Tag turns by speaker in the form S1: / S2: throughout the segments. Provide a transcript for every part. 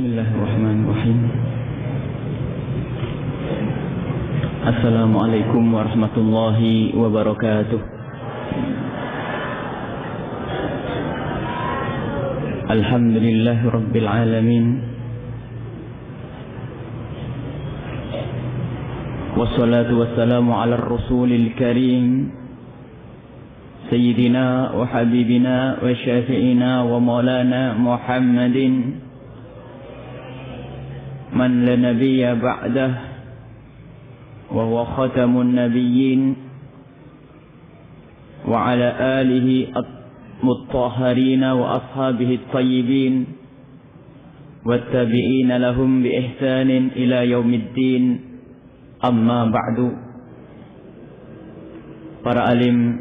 S1: Bismillahirrahmanirrahim. Assalamualaikum warahmatullahi wabarakatuh. Alhamdulillahi rabbil alamin. Wassalatu wassalamu ala rasulil karim Sayyidina wa habibina wa syafi'ina wa maulana Muhammadin man la nabiyya ba'dah wa huwa khatamun nabiyyin wa ala alihi at-mutahharina wa ashabihi at-tayyibin wattabi'ina lahum bi ihsanin ila yaumiddin. Amma ba'du. Para alim,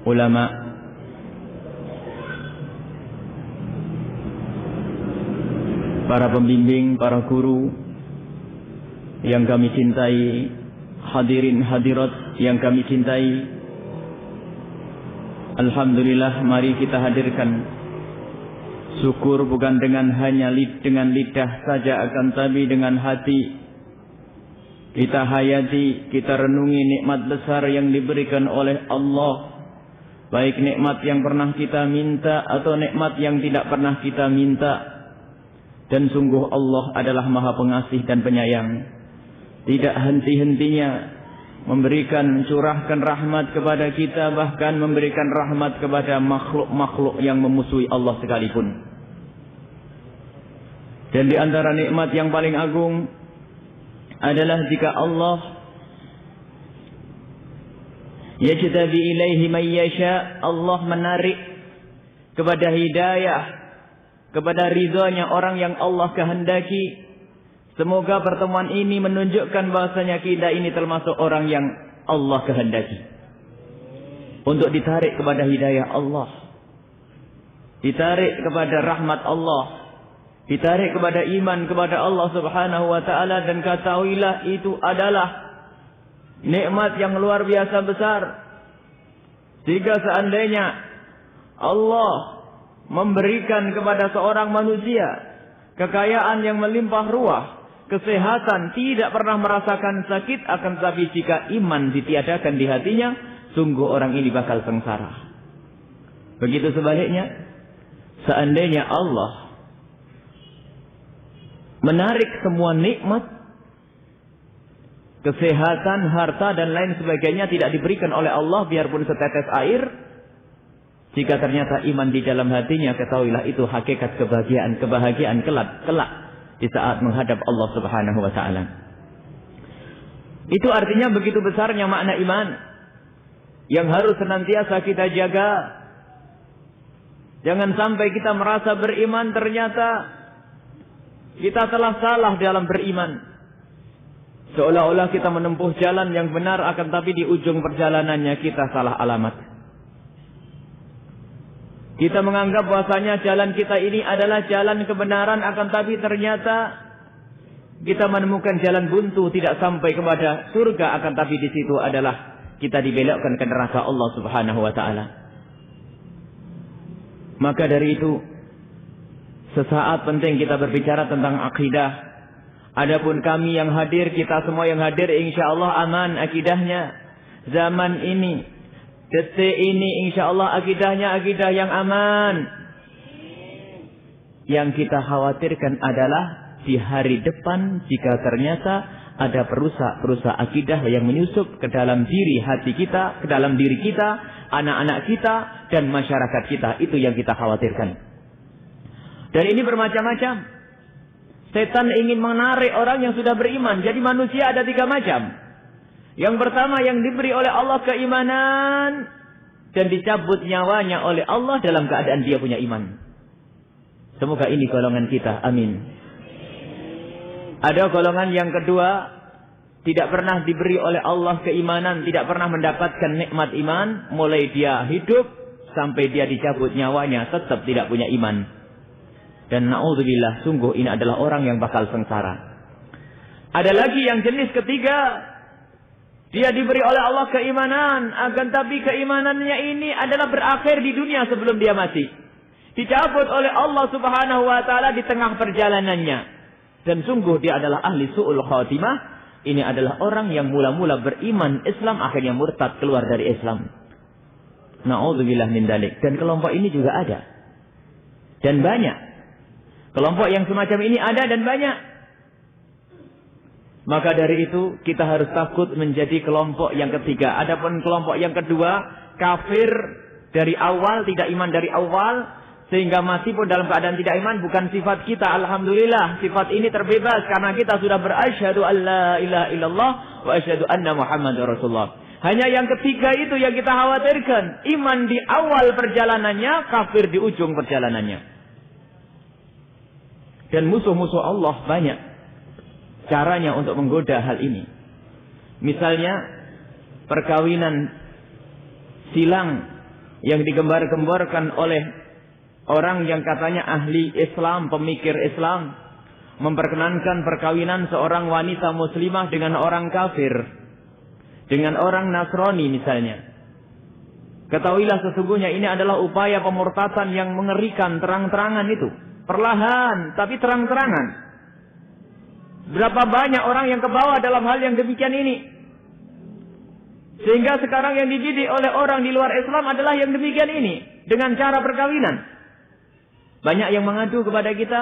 S1: ulama, para pembimbing, para guru yang kami cintai, hadirin hadirat yang kami cintai, alhamdulillah, mari kita hadirkan syukur bukan dengan hanya dengan lidah saja, akan tapi dengan hati. Kita hayati, kita renungi nikmat besar yang diberikan oleh Allah, baik nikmat yang pernah kita minta atau nikmat yang tidak pernah kita minta. Dan sungguh Allah adalah Maha Pengasih dan Penyayang, tidak henti-hentinya memberikan, curahkan rahmat kepada kita, bahkan memberikan rahmat kepada makhluk-makhluk yang memusuhi Allah sekalipun. Dan di antara nikmat yang paling agung adalah jika Allah yajtabi ilaihi man yasha, Allah menarik kepada hidayah, kepada ridhonya orang yang Allah kehendaki. Semoga pertemuan ini menunjukkan bahasanya kita ini termasuk orang yang Allah kehendaki, untuk ditarik kepada hidayah Allah, ditarik kepada rahmat Allah, ditarik kepada iman kepada Allah subhanahu wa ta'ala. Dan ketahuilah itu adalah nikmat yang luar biasa besar. Jika seandainya Allah memberikan kepada seorang manusia kekayaan yang melimpah ruah, kesehatan, tidak pernah merasakan sakit, akan tapi jika iman ditiadakan di hatinya, sungguh orang ini bakal sengsara. Begitu sebaliknya, seandainya Allah menarik semua nikmat, kesehatan, harta dan lain sebagainya tidak diberikan oleh Allah biarpun setetes air, jika ternyata iman di dalam hatinya, ketahuilah itu hakikat kebahagiaan kelak di saat menghadap Allah subhanahu wa ta'ala. Itu artinya begitu besarnya makna iman yang harus senantiasa kita jaga. Jangan sampai kita merasa beriman, ternyata kita telah salah dalam beriman. Seolah-olah kita menempuh jalan yang benar, akan tapi di ujung perjalanannya kita salah alamat. Kita menganggap bahwasanya jalan kita ini adalah jalan kebenaran, akan tapi ternyata kita menemukan jalan buntu, tidak sampai kepada surga, akan tapi di situ adalah kita dibelokkan ke neraka Allah subhanahu wa ta'ala. Maka dari itu, sesaat penting kita berbicara tentang akidah. Adapun kami yang hadir, kita semua yang hadir, insyaallah aman akidahnya. Zaman ini, detik ini, insyaallah akidahnya akidah yang aman. Yang kita khawatirkan adalah di hari depan, jika ternyata ada perusak-perusak akidah yang menyusup ke dalam diri hati kita, ke dalam diri kita, anak-anak kita, dan masyarakat kita. Itu yang kita khawatirkan. Dan ini bermacam-macam. Setan ingin menarik orang yang sudah beriman. Jadi manusia ada 3 macam. Yang pertama, yang diberi oleh Allah keimanan dan dicabut nyawanya oleh Allah dalam keadaan dia punya iman. Semoga ini golongan kita. Amin. Ada golongan yang kedua, tidak pernah diberi oleh Allah keimanan, tidak pernah mendapatkan nikmat iman, mulai dia hidup sampai dia dicabut nyawanya tetap tidak punya iman. Dan na'udzubillah, sungguh ini adalah orang yang bakal sengsara. Ada lagi yang jenis ketiga, dia diberi oleh Allah keimanan, akan tapi keimanannya ini adalah berakhir di dunia sebelum dia mati. Dicabut oleh Allah Subhanahu wa taala di tengah perjalanannya. Dan sungguh dia adalah ahli su'ul khatimah. Ini adalah orang yang mula-mula beriman Islam akhirnya murtad keluar dari Islam. Na'udzubillah min dzalik. Dan kelompok ini juga ada. Dan banyak. Kelompok yang semacam ini ada dan banyak. Maka dari itu kita harus takut menjadi kelompok yang ketiga. Adapun kelompok yang kedua, kafir dari awal, tidak iman dari awal, sehingga masih pun dalam keadaan tidak iman, bukan sifat kita. Alhamdulillah, sifat ini terbebas karena kita sudah berasyhadu alla ilaha illallah wa asyhadu anna Muhammadar Rasulullah. Hanya yang ketiga itu yang kita khawatirkan, iman di awal perjalanannya, kafir di ujung perjalanannya. Dan musuh-musuh Allah banyak caranya untuk menggoda hal ini. Misalnya perkawinan silang yang digembar-gemborkan oleh orang yang katanya ahli Islam, pemikir Islam, memperkenankan perkawinan seorang wanita muslimah dengan orang kafir, dengan orang Nasrani misalnya. Ketahuilah sesungguhnya ini adalah upaya pemurtatan yang mengerikan, terang-terangan itu. Perlahan tapi terang-terangan. Berapa banyak orang yang kebawa dalam hal yang demikian ini. Sehingga sekarang yang dididik oleh orang di luar Islam adalah yang demikian ini. Dengan cara perkawinan. Banyak yang mengadu kepada kita.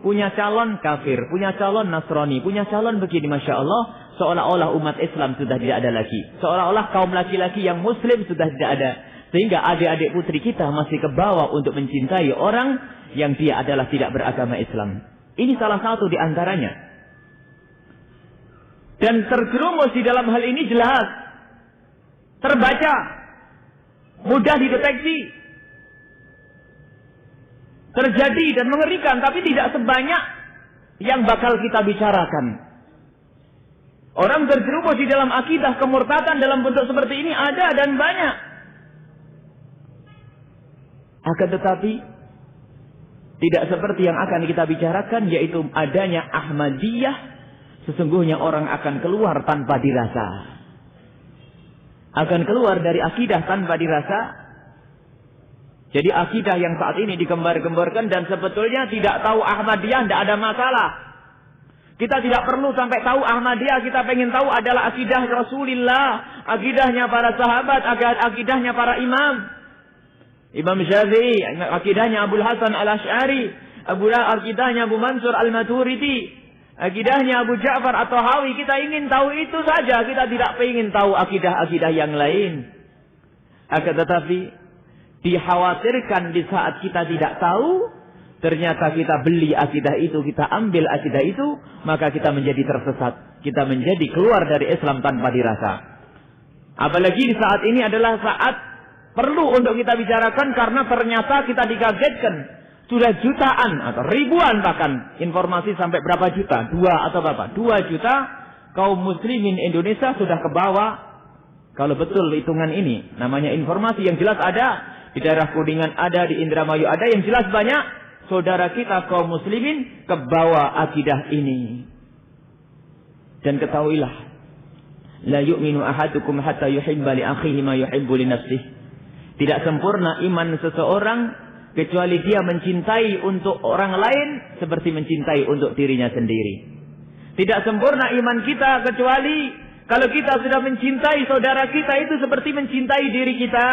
S1: Punya calon kafir. Punya calon Nasrani. Punya calon begini. Masya Allah. Seolah-olah umat Islam sudah tidak ada lagi. Seolah-olah kaum laki-laki yang muslim sudah tidak ada. Sehingga adik-adik putri kita masih kebawa untuk mencintai orang yang dia adalah tidak beragama Islam. Ini salah satu di antaranya. Dan terjerumus di dalam hal ini jelas. Terbaca. Mudah dideteksi. Terjadi dan mengerikan. Tapi tidak sebanyak yang bakal kita bicarakan. Orang terjerumus di dalam akidah kemurtatan dalam bentuk seperti ini ada dan banyak. Akan tetapi tidak seperti yang akan kita bicarakan, yaitu adanya Ahmadiyah. Sesungguhnya orang akan keluar tanpa dirasa. Akan keluar dari akidah tanpa dirasa. Jadi akidah yang saat ini digembar-gemborkan dan sebetulnya tidak tahu Ahmadiyah, tidak ada masalah. Kita tidak perlu sampai tahu Ahmadiyah, kita pengen tahu adalah akidah Rasulullah, akidahnya para sahabat, akidahnya para imam. Imam Syafi'i, akidahnya Abu Hasan Al-Asy'ari, akidahnya Abu Mansur Al-Maturidi, akidahnya Abu Ja'far atau Hawi. Kita ingin tahu itu saja. Kita tidak ingin tahu akidah-akidah yang lain. Akan tetapi dikhawatirkan di saat kita tidak tahu, ternyata kita beli akidah itu, kita ambil akidah itu, maka kita menjadi tersesat. Kita menjadi keluar dari Islam tanpa dirasa. Apalagi di saat ini adalah saat perlu untuk kita bicarakan karena ternyata kita dikagetkan. Sudah jutaan atau ribuan bahkan informasi sampai berapa juta? 2 atau berapa? 2 juta kaum muslimin Indonesia sudah ke bawah. Kalau betul hitungan ini, namanya informasi yang jelas ada. Di daerah Kuningan ada, di Indramayu ada, yang jelas banyak. Saudara kita kaum muslimin ke bawah akidah ini. Dan ketahuilah, la yu'minu ahadukum hatta yuhibba li akhihi ma yuhibbu li nafsihi. Tidak sempurna iman seseorang kecuali dia mencintai untuk orang lain seperti mencintai untuk dirinya sendiri. Tidak sempurna iman kita kecuali kalau kita sudah mencintai saudara kita itu seperti mencintai diri kita.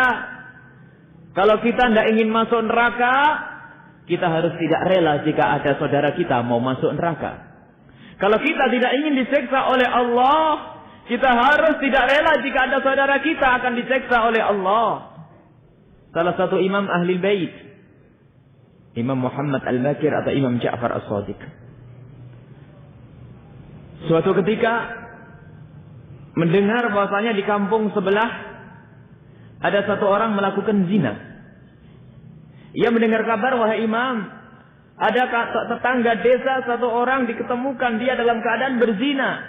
S1: Kalau kita tidak ingin masuk neraka, kita harus tidak rela jika ada saudara kita mau masuk neraka. Kalau kita tidak ingin diseksa oleh Allah, kita harus tidak rela jika ada saudara kita akan diseksa oleh Allah. Salah satu imam ahli bait, Imam Muhammad Al-Bakir atau Imam Ja'far As-Shadiq, suatu ketika mendengar bahwasanya di kampung sebelah ada satu orang melakukan zina. Ia mendengar kabar, wahai imam, ada tetangga desa satu orang diketemukan dia dalam keadaan berzina.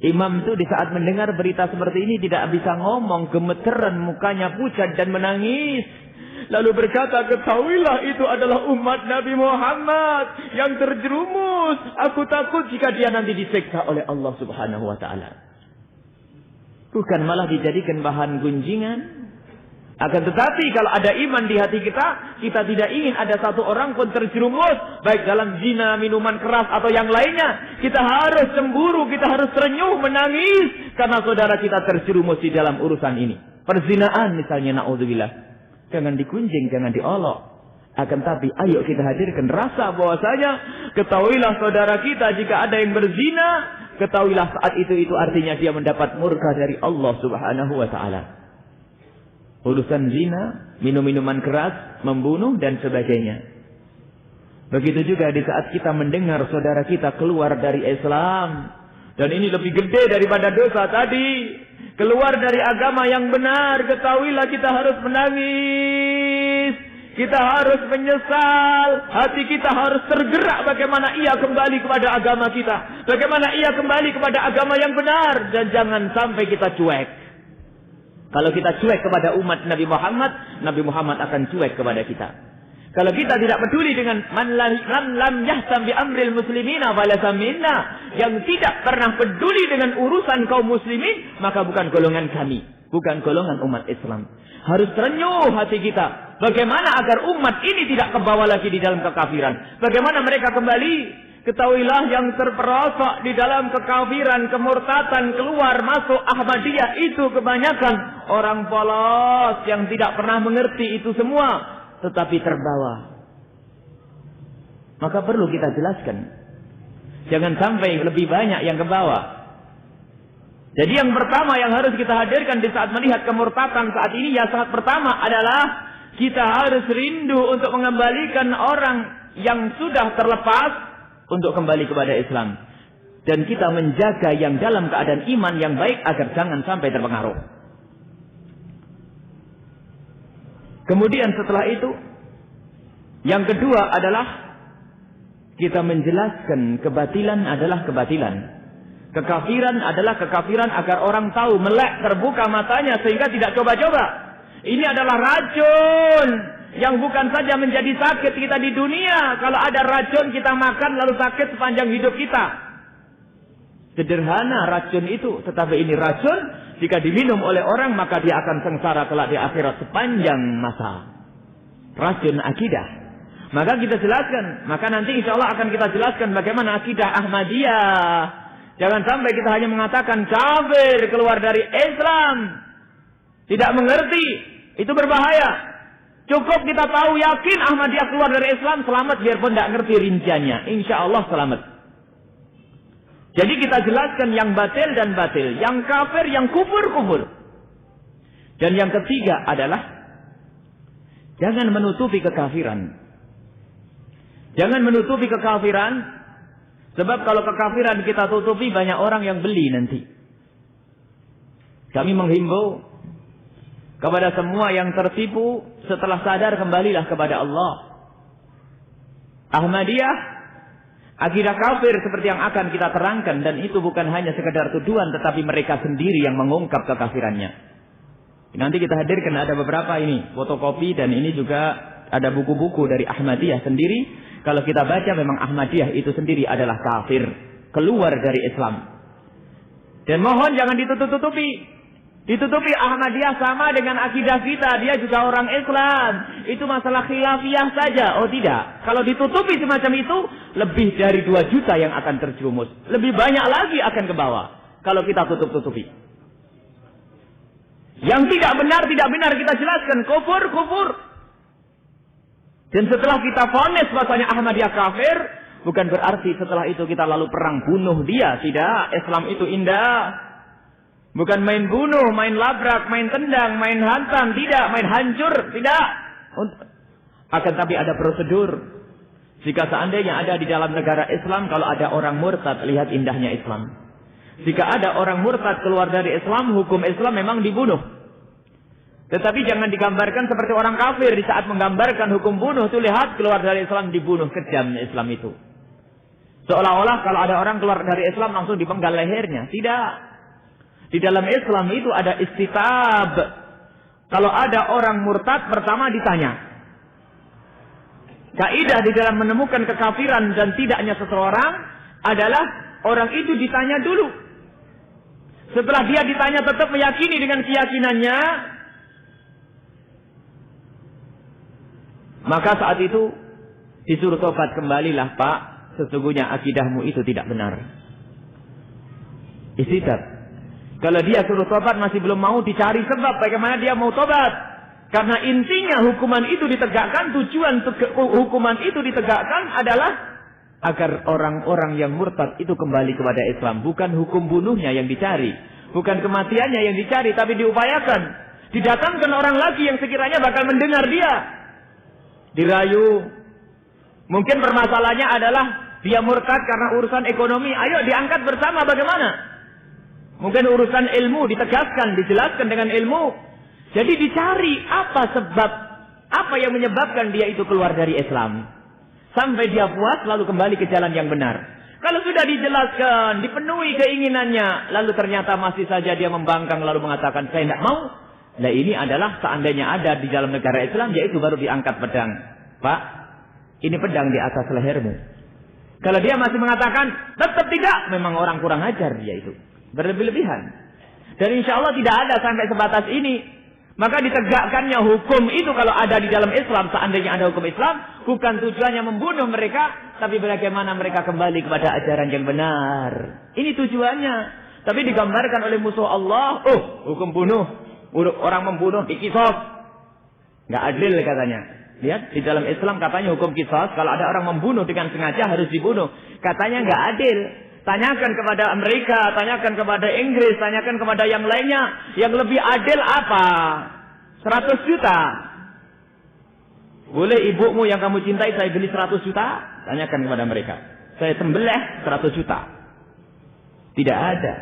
S1: Imam itu di saat mendengar berita seperti ini tidak bisa ngomong, gemeteran, mukanya pucat dan menangis. Lalu berkata, ketahuilah itu adalah umat Nabi Muhammad yang terjerumus. Aku takut jika dia nanti diseksa oleh Allah Subhanahu wa ta'ala. Bukan malah dijadikan bahan gunjingan. Akan tetapi kalau ada iman di hati kita, kita tidak ingin ada satu orang pun terjerumus, baik dalam zina, minuman keras atau yang lainnya. Kita harus cemburu, kita harus terenyuh, menangis karena saudara kita terjerumus di dalam urusan ini. Perzinaan misalnya, na'udzubillah. Jangan digunjing, jangan diolok. Akan tapi ayo kita hadirkan rasa bahwasanya ketahuilah saudara kita jika ada yang berzina, ketahuilah saat itu artinya dia mendapat murka dari Allah Subhanahu wa taala. Urusan zina, minum-minuman keras, membunuh dan sebagainya. Begitu juga di saat kita mendengar saudara kita keluar dari Islam, dan ini lebih gede daripada dosa tadi, keluar dari agama yang benar, ketahuilah kita harus menangis, kita harus menyesal, hati kita harus tergerak bagaimana ia kembali kepada agama kita, bagaimana ia kembali kepada agama yang benar, dan jangan sampai kita cuek. Kalau kita cuek kepada umat Nabi Muhammad akan cuek kepada kita. Kalau kita tidak peduli dengan man lam yahtam bi amril muslimina falasa minna, yang tidak pernah peduli dengan urusan kaum muslimin, maka bukan golongan kami, bukan golongan umat Islam. Harus terenyuh hati kita. Bagaimana agar umat ini tidak kebawa lagi di dalam kekafiran? Bagaimana mereka kembali? Ketahuilah yang terperosok di dalam kekafiran, kemurtatan, keluar masuk Ahmadiyah itu kebanyakan orang polos yang tidak pernah mengerti itu semua, tetapi terbawa. Maka perlu kita jelaskan. Jangan sampai lebih banyak yang kebawa. Jadi yang pertama yang harus kita hadirkan di saat melihat kemurtatan saat ini, ya saat pertama adalah kita harus rindu untuk mengembalikan orang yang sudah terlepas untuk kembali kepada Islam. Dan kita menjaga yang dalam keadaan iman yang baik agar jangan sampai terpengaruh. Kemudian setelah itu, yang kedua adalah kita menjelaskan kebatilan adalah kebatilan. Kekafiran adalah kekafiran agar orang tahu, melek, terbuka matanya sehingga tidak coba-coba. Ini adalah racun yang bukan saja menjadi sakit kita di dunia. Kalau ada racun kita makan lalu sakit sepanjang hidup kita. Sederhana racun itu, tetapi ini racun jika diminum oleh orang maka dia akan sengsara kelak di akhirat sepanjang masa. Racun akidah. Maka kita jelaskan, maka nanti insya Allah akan kita jelaskan bagaimana akidah Ahmadiyah. Jangan sampai kita hanya mengatakan kafir keluar dari Islam, tidak mengerti, itu berbahaya. Cukup kita tahu yakin Ahmadiyah keluar dari Islam, selamat biarpun tidak ngerti rinciannya. Insya Allah selamat. Jadi kita jelaskan yang batil dan batil, yang kafir, yang kufur. Dan yang ketiga adalah jangan menutupi kekafiran. Jangan menutupi kekafiran, sebab kalau kekafiran kita tutupi banyak orang yang beli nanti. Kami menghimbau kepada semua yang tertipu, setelah sadar kembalilah kepada Allah. Ahmadiyah, akidah kafir seperti yang akan kita terangkan, dan itu bukan hanya sekedar tuduhan, tetapi mereka sendiri yang mengungkap kekafirannya. Nanti kita hadirkan ada beberapa ini fotokopi, dan ini juga ada buku-buku dari Ahmadiyah sendiri. Kalau kita baca memang Ahmadiyah itu sendiri adalah kafir, keluar dari Islam. Dan mohon jangan ditutup-tutupi. Ditutupi Ahmadiyah sama dengan akidah kita, dia juga orang Islam. Itu masalah khilafiyah saja. Oh tidak. Kalau ditutupi semacam itu, lebih dari 2 juta yang akan terjerumus. Lebih banyak lagi akan ke bawah. Kalau kita tutup-tutupi. Yang tidak benar kita jelaskan. Kufur. Dan setelah kita vonis bahwasanya Ahmadiyah kafir, bukan berarti setelah itu kita lalu perang bunuh dia. Tidak. Islam itu indah. Bukan main bunuh, main labrak, main tendang, main hantam, tidak, main hancur, tidak. Akan tapi ada prosedur. Jika seandainya ada di dalam negara Islam, kalau ada orang murtad, lihat indahnya Islam. Jika ada orang murtad keluar dari Islam, hukum Islam memang dibunuh. Tetapi jangan digambarkan seperti orang kafir. Di saat menggambarkan hukum bunuh itu, lihat keluar dari Islam dibunuh, kejamnya Islam itu. Seolah-olah kalau ada orang keluar dari Islam langsung dipenggal lehernya. Tidak. Di dalam Islam itu ada istitab. Kalau ada orang murtad, pertama ditanya. Kaidah di dalam menemukan kekafiran dan tidaknya seseorang adalah orang itu ditanya dulu. Setelah dia ditanya tetap meyakini dengan keyakinannya, Maka saat itu disuruh tobat, kembalilah Pak, sesungguhnya akidahmu itu tidak benar. Istidad. Kalau dia suruh tobat masih belum mau, dicari sebab bagaimana dia mau tobat. Karena intinya hukuman itu ditegakkan, tujuan hukuman itu ditegakkan adalah agar orang-orang yang murtad itu kembali kepada Islam. Bukan hukum bunuhnya yang dicari, bukan kematiannya yang dicari, tapi diupayakan. Didatangkan orang lagi yang sekiranya bakal mendengar dia. Dirayu. Mungkin permasalahannya adalah dia murtad karena urusan ekonomi. Ayo diangkat bersama bagaimana? Mungkin urusan ilmu ditegaskan, dijelaskan dengan ilmu. Jadi dicari apa sebab, apa yang menyebabkan dia itu keluar dari Islam. Sampai dia puas lalu kembali ke jalan yang benar. Kalau sudah dijelaskan, dipenuhi keinginannya, lalu ternyata masih saja dia membangkang lalu mengatakan saya tidak mau. Nah ini adalah seandainya ada di dalam negara Islam, yaitu baru diangkat pedang. Pak, ini pedang di atas lehermu. Kalau dia masih mengatakan tetap tidak, memang orang kurang ajar dia itu. Berlebih-lebihan. Dan insya Allah tidak ada sampai sebatas ini. Maka ditegakkannya hukum itu kalau ada di dalam Islam. Seandainya ada hukum Islam, bukan tujuannya membunuh mereka, tapi bagaimana mereka kembali kepada ajaran yang benar. Ini tujuannya. Tapi digambarkan oleh musuh Allah, hukum bunuh, orang membunuh dikisos. Nggak adil katanya. Lihat, di dalam Islam katanya hukum kisos, kalau ada orang membunuh dengan sengaja harus dibunuh. Katanya nggak adil. Tanyakan kepada Amerika, tanyakan kepada Inggris, tanyakan kepada yang lainnya. Yang lebih adil apa? 100 juta. Boleh ibumu yang kamu cintai saya beli 100 juta? Tanyakan kepada mereka. Saya sembelih 100 juta. Tidak ada.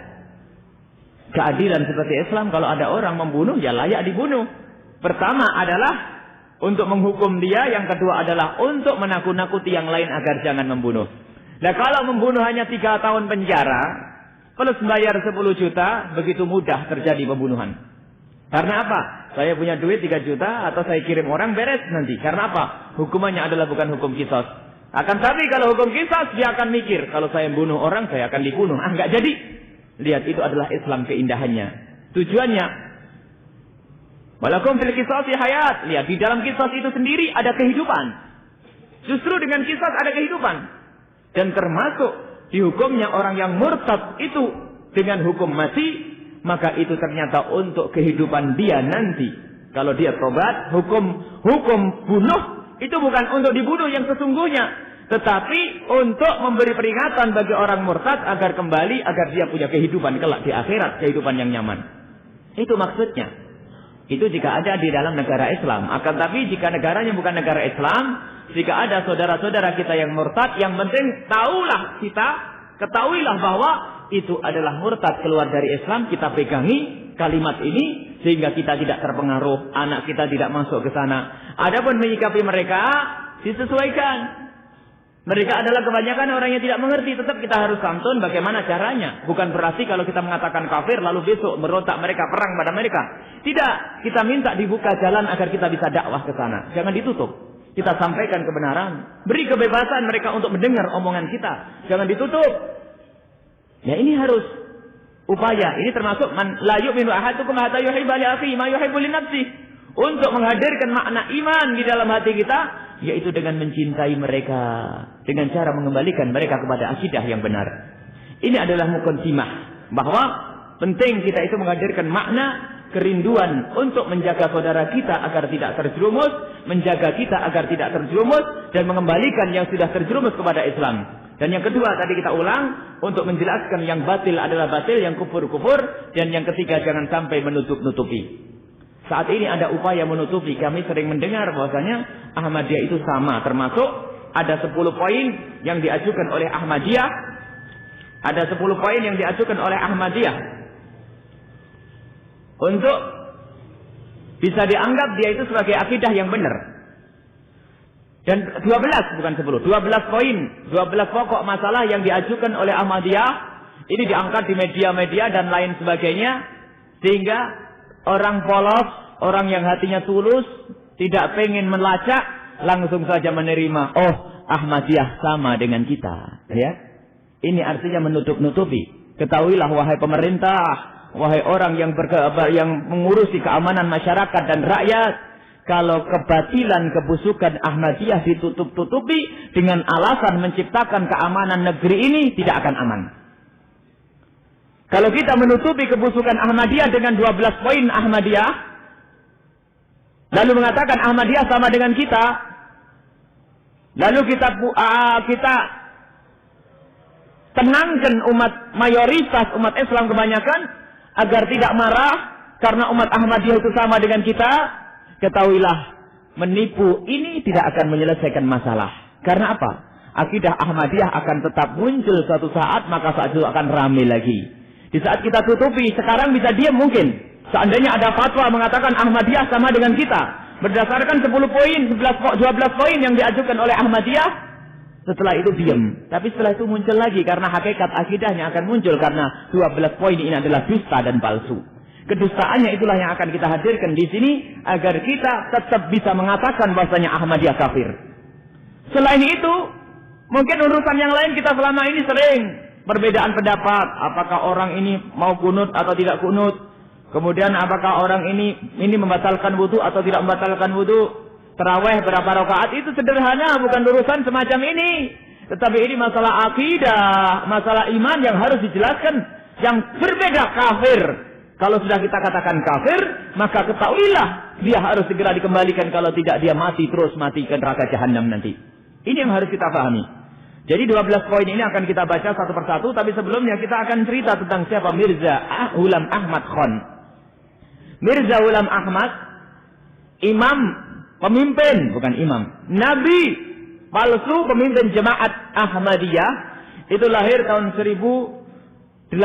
S1: Keadilan seperti Islam, kalau ada orang membunuh, ya layak dibunuh. Pertama adalah untuk menghukum dia. Yang kedua adalah untuk menakut-nakuti yang lain agar jangan membunuh. Nah kalau membunuh hanya 3 tahun penjara plus bayar 10 juta, begitu mudah terjadi pembunuhan. Karena apa? Saya punya duit 3 juta atau saya kirim orang beres nanti. Karena apa? Hukumannya adalah bukan hukum kisos. Akan tapi kalau hukum kisos dia akan mikir, kalau saya bunuh orang saya akan dibunuh. Nggak jadi. Lihat, itu adalah Islam keindahannya. Tujuannya walakum fil qisasi hayat. Lihat, di dalam kisos itu sendiri ada kehidupan. Justru dengan kisos ada kehidupan. Dan termasuk dihukumnya orang yang murtad itu dengan hukum mati, maka itu ternyata untuk kehidupan dia nanti. Kalau dia tobat, hukum bunuh itu bukan untuk dibunuh yang sesungguhnya, tetapi untuk memberi peringatan bagi orang murtad agar kembali, agar dia punya kehidupan kelak di akhirat, kehidupan yang nyaman. Itu maksudnya. Itu jika ada di dalam negara Islam. Akan tapi jika negaranya bukan negara Islam, jika ada saudara-saudara kita yang murtad, yang penting ketahuilah bahwa itu adalah murtad keluar dari Islam. Kita pegangi kalimat ini sehingga kita tidak terpengaruh, anak kita tidak masuk ke sana. Adapun menyikapi mereka disesuaikan. Mereka adalah kebanyakan orang yang tidak mengerti. Tetap kita harus santun bagaimana caranya. Bukan berarti kalau kita mengatakan kafir lalu besok berontak mereka, perang pada mereka. Tidak, kita minta dibuka jalan agar kita bisa dakwah ke sana. Jangan ditutup. Kita sampaikan kebenaran. Beri kebebasan mereka untuk mendengar omongan kita. Jangan ditutup. Ya ini harus upaya. Ini termasuk man la yu'minu ahadukum hatta yuhibba li akhihi ma yuhibbu li nafsihi. Untuk menghadirkan makna iman di dalam hati kita, yaitu dengan mencintai mereka, dengan cara mengembalikan mereka kepada akidah yang benar. Ini adalah muqaddimah bahwa penting kita itu menghadirkan makna kerinduan untuk menjaga saudara kita agar tidak terjerumus, menjaga kita agar tidak terjerumus, dan mengembalikan yang sudah terjerumus kepada Islam. Dan yang kedua tadi kita ulang, untuk menjelaskan yang batil adalah batil, yang kufur-kufur, dan yang ketiga jangan sampai menutup-nutupi. Saat ini ada upaya menutupi. Kami sering mendengar bahwasanya Ahmadiyah itu sama, termasuk ada 10 poin yang diajukan oleh Ahmadiyah. Ada 10 poin yang diajukan oleh Ahmadiyah untuk bisa dianggap dia itu sebagai akidah yang benar. Dan 12 bukan 10, 12 poin, 12 pokok masalah yang diajukan oleh Ahmadiyah ini diangkat di media-media dan lain sebagainya, sehingga orang polos, orang yang hatinya tulus, tidak pengen melacak, langsung saja menerima, oh Ahmadiyah sama dengan kita. Ya, ini artinya menutup-nutupi. Ketahuilah wahai pemerintah, wahai orang yang mengurusi keamanan masyarakat dan rakyat, kalau kebatilan, kebusukan Ahmadiyah ditutup-tutupi dengan alasan menciptakan keamanan negeri ini, tidak akan aman. Kalau kita menutupi kebusukan Ahmadiyah dengan 12 poin Ahmadiyah, lalu mengatakan Ahmadiyah sama dengan kita, lalu kita tenangkan mayoritas umat Islam kebanyakan agar tidak marah karena umat Ahmadiyah itu sama dengan kita, ketahuilah menipu ini tidak akan menyelesaikan masalah. Karena apa? Akidah Ahmadiyah akan tetap muncul suatu saat, maka saat itu akan ramai lagi. Di saat kita tutupi, sekarang bisa diam mungkin. Seandainya ada fatwa mengatakan Ahmadiyah sama dengan kita, berdasarkan 10 poin, 12 poin yang diajukan oleh Ahmadiyah, setelah itu diam. Tapi setelah itu muncul lagi, karena hakikat akidahnya akan muncul, karena 12 poin ini adalah dusta dan palsu. Kedustaannya itulah yang akan kita hadirkan di sini, agar kita tetap bisa mengatakan bahwasanya Ahmadiyah kafir. Selain itu, mungkin urusan yang lain kita selama ini sering perbedaan pendapat, apakah orang ini mau kunut atau tidak kunut, kemudian apakah orang ini membatalkan wudu atau tidak membatalkan wudu, tarawih berapa rakaat, itu sederhana, bukan urusan semacam ini. Tetapi ini masalah akidah, masalah iman yang harus dijelaskan, yang berbeda kafir. Kalau sudah kita katakan kafir, maka ketahuilah dia harus segera dikembalikan, kalau tidak dia mati terus mati ke neraka jahanam nanti. Ini yang harus kita pahami. Jadi 12 poin ini akan kita baca satu persatu, tapi sebelumnya kita akan cerita tentang siapa Mirza Ghulam Ahmad Khan. Mirza Ghulam Ahmad, imam, pemimpin, bukan imam, nabi palsu, pemimpin jemaat Ahmadiyah, itu lahir tahun 1836.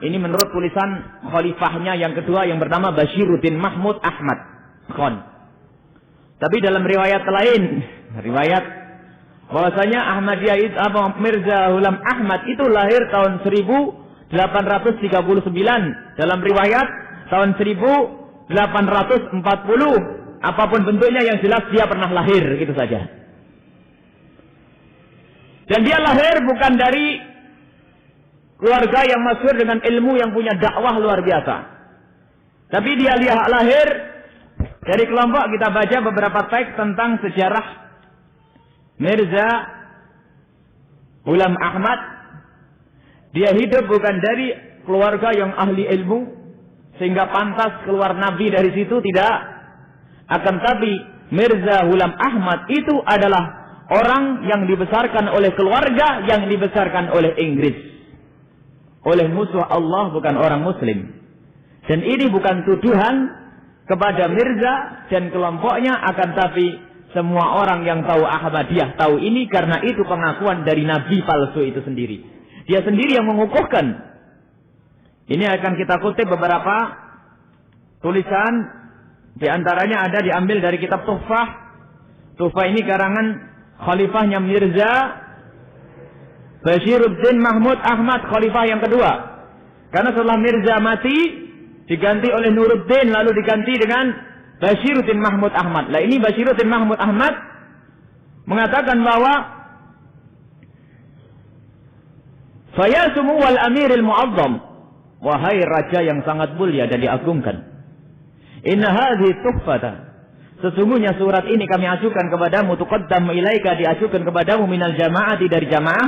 S1: Ini menurut tulisan khalifahnya yang kedua yang bernama Bashiruddin Mahmud Ahmad Khan. Tapi dalam riwayat lain, riwayat bahwasanya Ahmadiyah itu, Mirza Ghulam Ahmad itu lahir tahun 1839. Dalam riwayat tahun 1840. Apapun bentuknya yang jelas dia pernah lahir, gitu saja. Dan dia lahir bukan dari keluarga yang masyhur dengan ilmu yang punya dakwah luar biasa. Tapi dia lahir dari kelompok, kita baca beberapa teks tentang sejarah Mirza Ghulam Ahmad. Dia hidup bukan dari keluarga yang ahli ilmu sehingga pantas keluar nabi dari situ, tidak. Akan tapi Mirza Ghulam Ahmad itu adalah orang yang dibesarkan oleh keluarga yang dibesarkan oleh Inggris, oleh musuh Allah, bukan orang muslim. Dan ini bukan tuduhan kepada Mirza dan kelompoknya, akan tapi semua orang yang tahu Ahmadiyah tahu ini, karena itu pengakuan dari nabi palsu itu sendiri. Dia sendiri yang mengukuhkan. Ini akan kita kutip beberapa tulisan, di antaranya ada diambil dari kitab Tuhfah. Tuhfah ini karangan khalifahnya Mirza Bashiruddin Mahmud Ahmad, khalifah yang kedua. Karena setelah Mirza mati, diganti oleh Nuruddin, lalu diganti dengan Bashiruddin Mahmud Ahmad. Nah, ini Bashiruddin Mahmud Ahmad mengatakan bahwa Fayasumu wal amiril mu'azzam, wahai raja yang sangat mulia dan diagungkan. Inna hadhi tuhfata, sesungguhnya surat ini kami ajukan kepadamu, tuqaddam ilaika, diajukan kepadamu minal jama'ati, dari jamaah,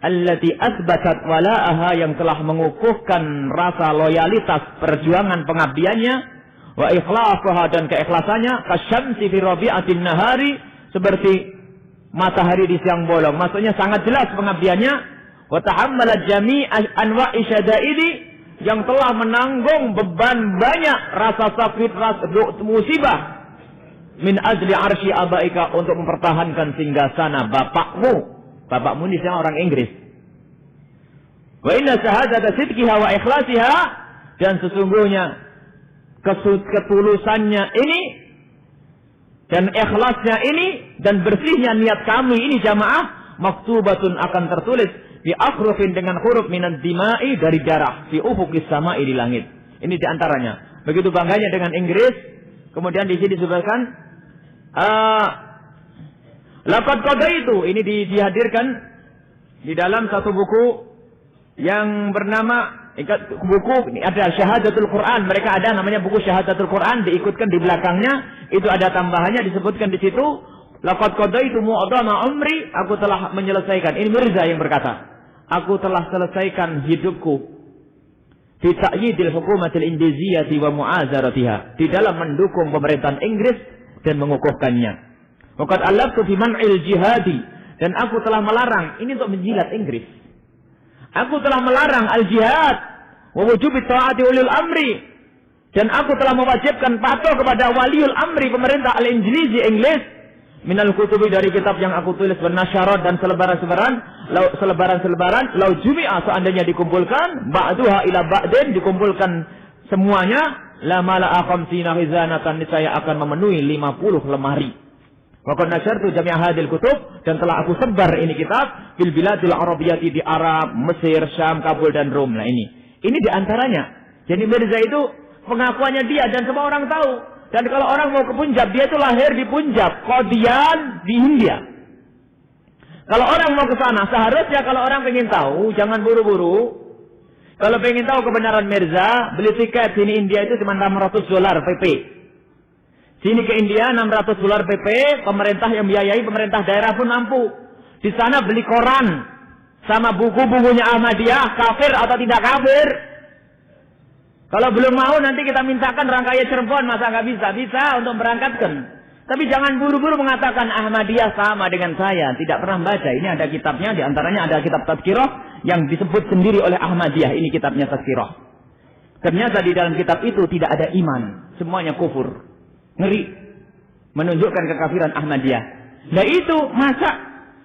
S1: allati asbatat wala'aha, yang telah mengukuhkan rasa loyalitas perjuangan pengabdiannya, wa ikhlasaha, dan keikhlasannya, kasyamsi fi rabi'atin nahari, seperti matahari di siang bolong. Maksudnya sangat jelas pengabdiannya. Wa tahammalat jami'a anwa'i syada'idi, yang telah menanggung beban banyak rasa sakit, rasa musibah, min ajli arsy abaika, untuk mempertahankan singgasana bapakmu. Bapakmu ini orang Inggris. Wa inna syahadata sidqiha wa ikhlasiha, dan sesungguhnya ketulusannya ini dan ikhlasnya ini dan bersihnya niat kami ini jamaah, maktubatun, akan tertulis di akhrufin, dengan huruf minad dima'i, dari darah, di ufuqis sama'i, di langit. Ini diantaranya. Begitu bangganya dengan Inggris. Kemudian di sini disebutkan laqad qadaitu, ini dihadirkan di dalam satu buku yang bernama buku ada Syahadatul Quran, mereka ada namanya buku Syahadatul Quran, diikutkan di belakangnya itu ada tambahannya disebutkan di situ laqad qadaitu mu'dhama umri, aku telah menyelesaikan. Ini Mirza yang berkata, aku telah selesaikan hidupku fi ta'yidil hukumatil indiziyati wa mu'azaratiha, di dalam mendukung pemerintahan Inggris dan mengukuhkannya. Waqad alaftu fi man'il jihadi, dan aku telah melarang, ini untuk menjilat Inggris. Aku telah melarang al-jihad wa wujubi ta'ati ulil amri, dan aku telah mewajibkan patuh kepada waliul amri, pemerintah al-Inggris Inggris, minal kutubi, dari kitab yang aku tulis, bernasyarat dan selebaran lau jumi'a, seandainya dikumpulkan, ba'duha ila ba'din, dikumpulkan semuanya, la mala'a khamsina khizanatan, niscaya akan memenuhi 50 lemari. Waqad nasyartu jami' hadil kutub, dan telah aku sebar ini kitab fil biladil arabiyyati, di Arab, Mesir, Syam, Kabul dan Rom. Nah ini diantaranya. Jadi Mirza itu pengakuannya dia dan semua orang tahu. Dan kalau orang mau ke Punjab, dia itu lahir di Punjab, Qadian di India. Kalau orang mau ke sana, seharusnya kalau orang ingin tahu, jangan buru-buru. Kalau ingin tahu kebenaran Mirza, beli tiket sini India itu cuma $600 PP. Sini ke India $600 PP, pemerintah yang biayai, pemerintah daerah pun mampu. Di sana beli koran sama buku-bukunya Ahmadiyah, kafir atau tidak kafir. Kalau belum mau nanti kita mintakan Rangkaya Cirebon, masa nggak bisa? Bisa untuk berangkatkan. Tapi jangan buru-buru mengatakan Ahmadiyah sama dengan saya, tidak pernah baca. Ini ada kitabnya, di antaranya ada kitab Tazkirah yang disebut sendiri oleh Ahmadiyah. Ini kitabnya Tazkirah. Ternyata di dalam kitab itu tidak ada iman, semuanya kufur. Ngeri, menunjukkan kekafiran Ahmadiyah. Nah itu masa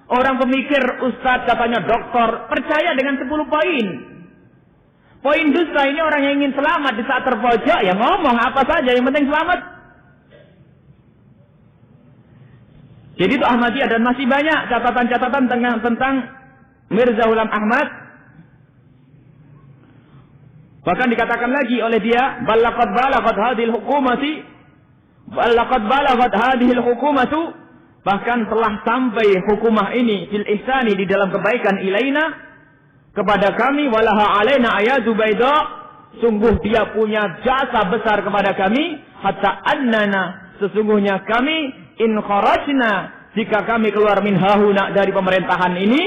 S1: orang pemikir, ustadz katanya doktor, percaya dengan 10 poin. Poin dusta ini, orang yang ingin selamat di saat terpojok, ya ngomong apa saja, yang penting selamat. Jadi itu Ahmadiyah, dan masih banyak catatan-catatan tentang Mirza Ghulam Ahmad. Bahkan dikatakan lagi oleh dia, balaqad hadhil hukumati, balaqad balagat hadhil hukumatu, bahkan telah sampai hukumah ini fil ihsani, di dalam kebaikan, ilaina, kepada kami, walaha alaina ayatu baida, sungguh dia punya jasa besar kepada kami, hatta annana, sesungguhnya kami, in kharajna, jika kami keluar min hahuna, dari pemerintahan ini,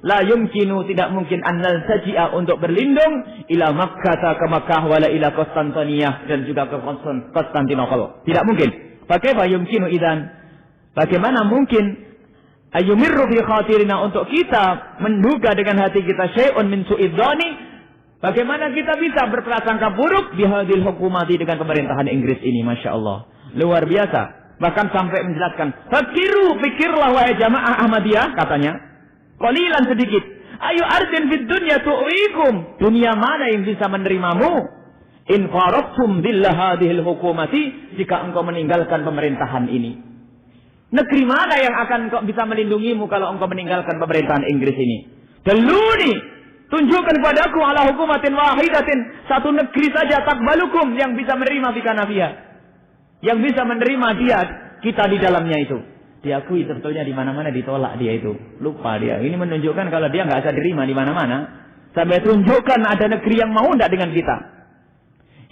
S1: la yumkinu, tidak mungkin, annal taji'a, untuk berlindung, ila Makkah, ke Makkah, wala ila Konstantiniyah, dan juga ke Konstantinopel. Tidak mungkin. Bagaimana yumkinu idan? Bagaimana mungkin ayyumirru fi khatirina, untuk kita menduga dengan hati kita syai'un min su'idzani, bagaimana kita bisa berprasangka buruk bihadil hukumati, dengan pemerintahan Inggris ini. Masya Allah, luar biasa. Bahkan sampai menjelaskan, fakiru, pikirlah wahai jamaah Ahmadiyah, katanya, qalilan, sedikit, ayu ardin fid dunya tu'ikum, dunia mana yang bisa menerimamu, in faraqtum billah hadhil hukumati, jika engkau meninggalkan pemerintahan ini. Negeri mana yang akan bisa melindungimu kalau engkau meninggalkan pemerintahan Inggris ini? Daluni, tunjukkan kepadaku ala hukumatin wahidatin, satu negeri saja, takbalukum, yang bisa menerima bikanafiya, yang bisa menerima dia, kita di dalamnya itu. Diakui sebetulnya di mana-mana ditolak dia itu. Lupa dia. Ini menunjukkan kalau dia nggak bisa diterima di mana-mana. Sampai tunjukkan ada negeri yang mau tidak dengan kita.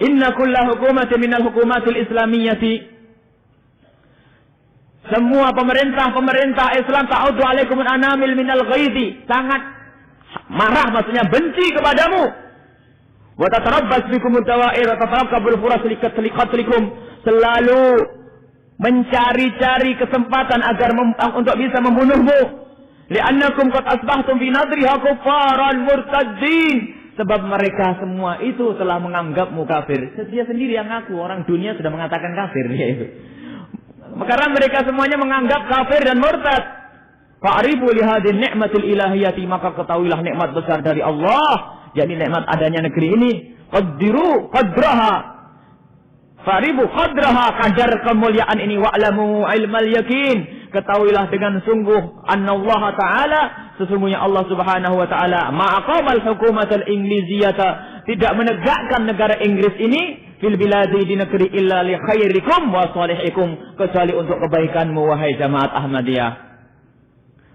S1: Inna kulla hukumatin minal hukumatil islamiyyati. Semua pemerintah Islam ta'udu alaikumun anamil minal ghaidi. Sangat marah, maksudnya benci kepadamu. Wa tatarabbas bikumud dawa'ir wa tatarakkabul furas liqatlikum. Selalu mencari-cari kesempatan agar untuk bisa membunuhmu. Li'annakum qad asbahtum fi nadriha kuffaran murtaddin. Sebab mereka semua itu telah menganggapmu kafir. Dia sendiri yang ngaku, orang dunia sudah mengatakan kafir dia itu. Karena mereka semuanya menganggap kafir dan murtad. Fa'rifu li hadhihi ni'matil ilahiyati, maka ketahuilah nikmat besar dari Allah, yakni nikmat adanya negeri ini. Qaddiru qadraha. Faribu qadraha, kadar kemuliaan ini, wa'lamu ilmal yakin, ketahuilah dengan sungguh annallaha ta'ala, sesungguhnya Allah subhanahu wa ta'ala, ma'aqamal hukumatal ingliziyata, tidak menegakkan negara Inggris ini fil biladi, di negeri, illa li khairikum wa salihikum, kecuali untuk kebaikanmu wahai jamaat Ahmadiyah.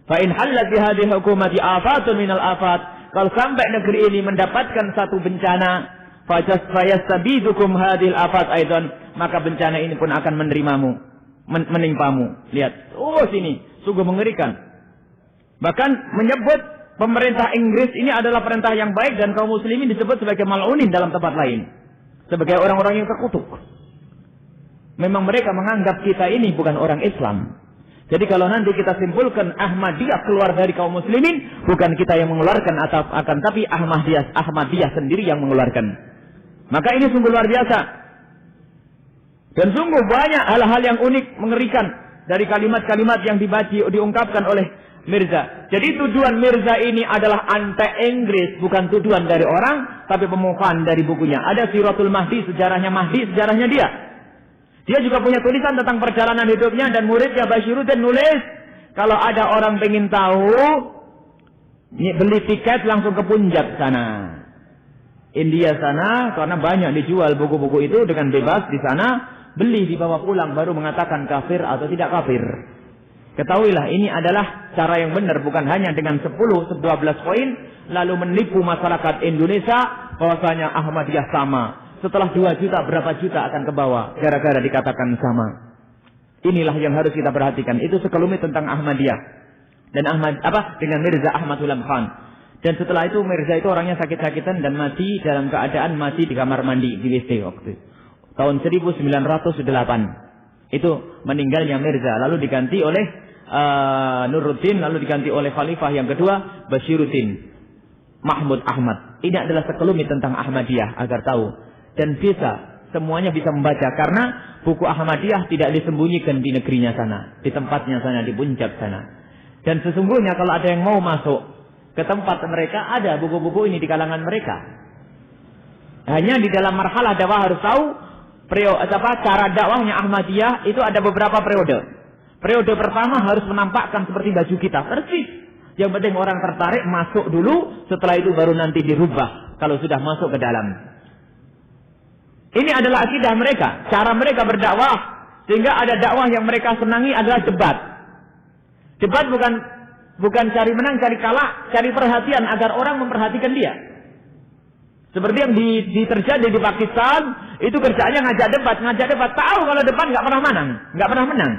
S1: Fa in hallat bi hadhihi hukumati afatun minal afat, kalau sampai negeri ini mendapatkan satu bencana, fayastabidukum hadil afat aidan, maka bencana ini pun akan menimpamu. Lihat, sini sungguh mengerikan. Bahkan menyebut pemerintah Inggris ini adalah perintah yang baik, dan kaum muslimin disebut sebagai mal'unin dalam tempat lain, sebagai orang-orang yang terkutuk. Memang mereka menganggap kita ini bukan orang Islam. Jadi kalau nanti kita simpulkan Ahmadiyah keluar dari kaum muslimin, bukan kita yang mengeluarkan, akan tapi Ahmadiyah sendiri yang mengeluarkan. Maka ini sungguh luar biasa. Dan sungguh banyak hal-hal yang unik, mengerikan dari kalimat-kalimat yang diungkapkan oleh Mirza. Jadi tuduhan Mirza ini adalah anti-Inggris, bukan tuduhan dari orang, tapi pemukaan dari bukunya. Ada Siratul Mahdi, sejarahnya dia. Dia juga punya tulisan tentang perjalanan hidupnya, dan muridnya Bashiruddin nulis, kalau ada orang pengen tahu, beli tiket langsung ke Punjab sana, India sana, karena banyak dijual buku-buku itu dengan bebas di sana, beli dibawa pulang, baru mengatakan kafir atau tidak kafir. Ketahuilah ini adalah cara yang benar, bukan hanya dengan 10-12 poin, lalu menipu masyarakat Indonesia, bahwasanya Ahmadiyah sama. Setelah 2 juta, berapa juta akan ke bawah gara-gara dikatakan sama. Inilah yang harus kita perhatikan. Itu sekelumit tentang Ahmadiyah dan dengan Mirza Ahmad Ghulam Khan. Dan setelah itu Mirza itu orangnya sakit-sakitan dan mati dalam keadaan mati di kamar mandi di WC waktu tahun 1908. Itu meninggalnya Mirza, lalu diganti oleh Nuruddin, lalu diganti oleh khalifah yang kedua Bashiruddin Mahmud Ahmad. Ini adalah sekelumit tentang Ahmadiyah agar tahu. Dan semuanya bisa membaca, karena buku Ahmadiyah tidak disembunyikan di negerinya sana, di tempatnya sana, di Punjab sana. Dan sesungguhnya kalau ada yang mau masuk ke tempat mereka, ada buku-buku ini di kalangan mereka. Hanya di dalam marhalah dakwah harus tahu cara dakwahnya Ahmadiyah itu ada beberapa periode. Periode pertama harus menampakkan seperti baju kita, persis. Yang penting orang tertarik masuk dulu, setelah itu baru nanti dirubah kalau sudah masuk ke dalam. Ini adalah akidah mereka, cara mereka berdakwah, sehingga ada dakwah yang mereka senangi adalah debat. Debat bukan cari menang, cari kalah, cari perhatian agar orang memperhatikan dia. Seperti yang terjadi di Pakistan, itu kerjanya ngajak debat, tahu kalau debat nggak pernah menang.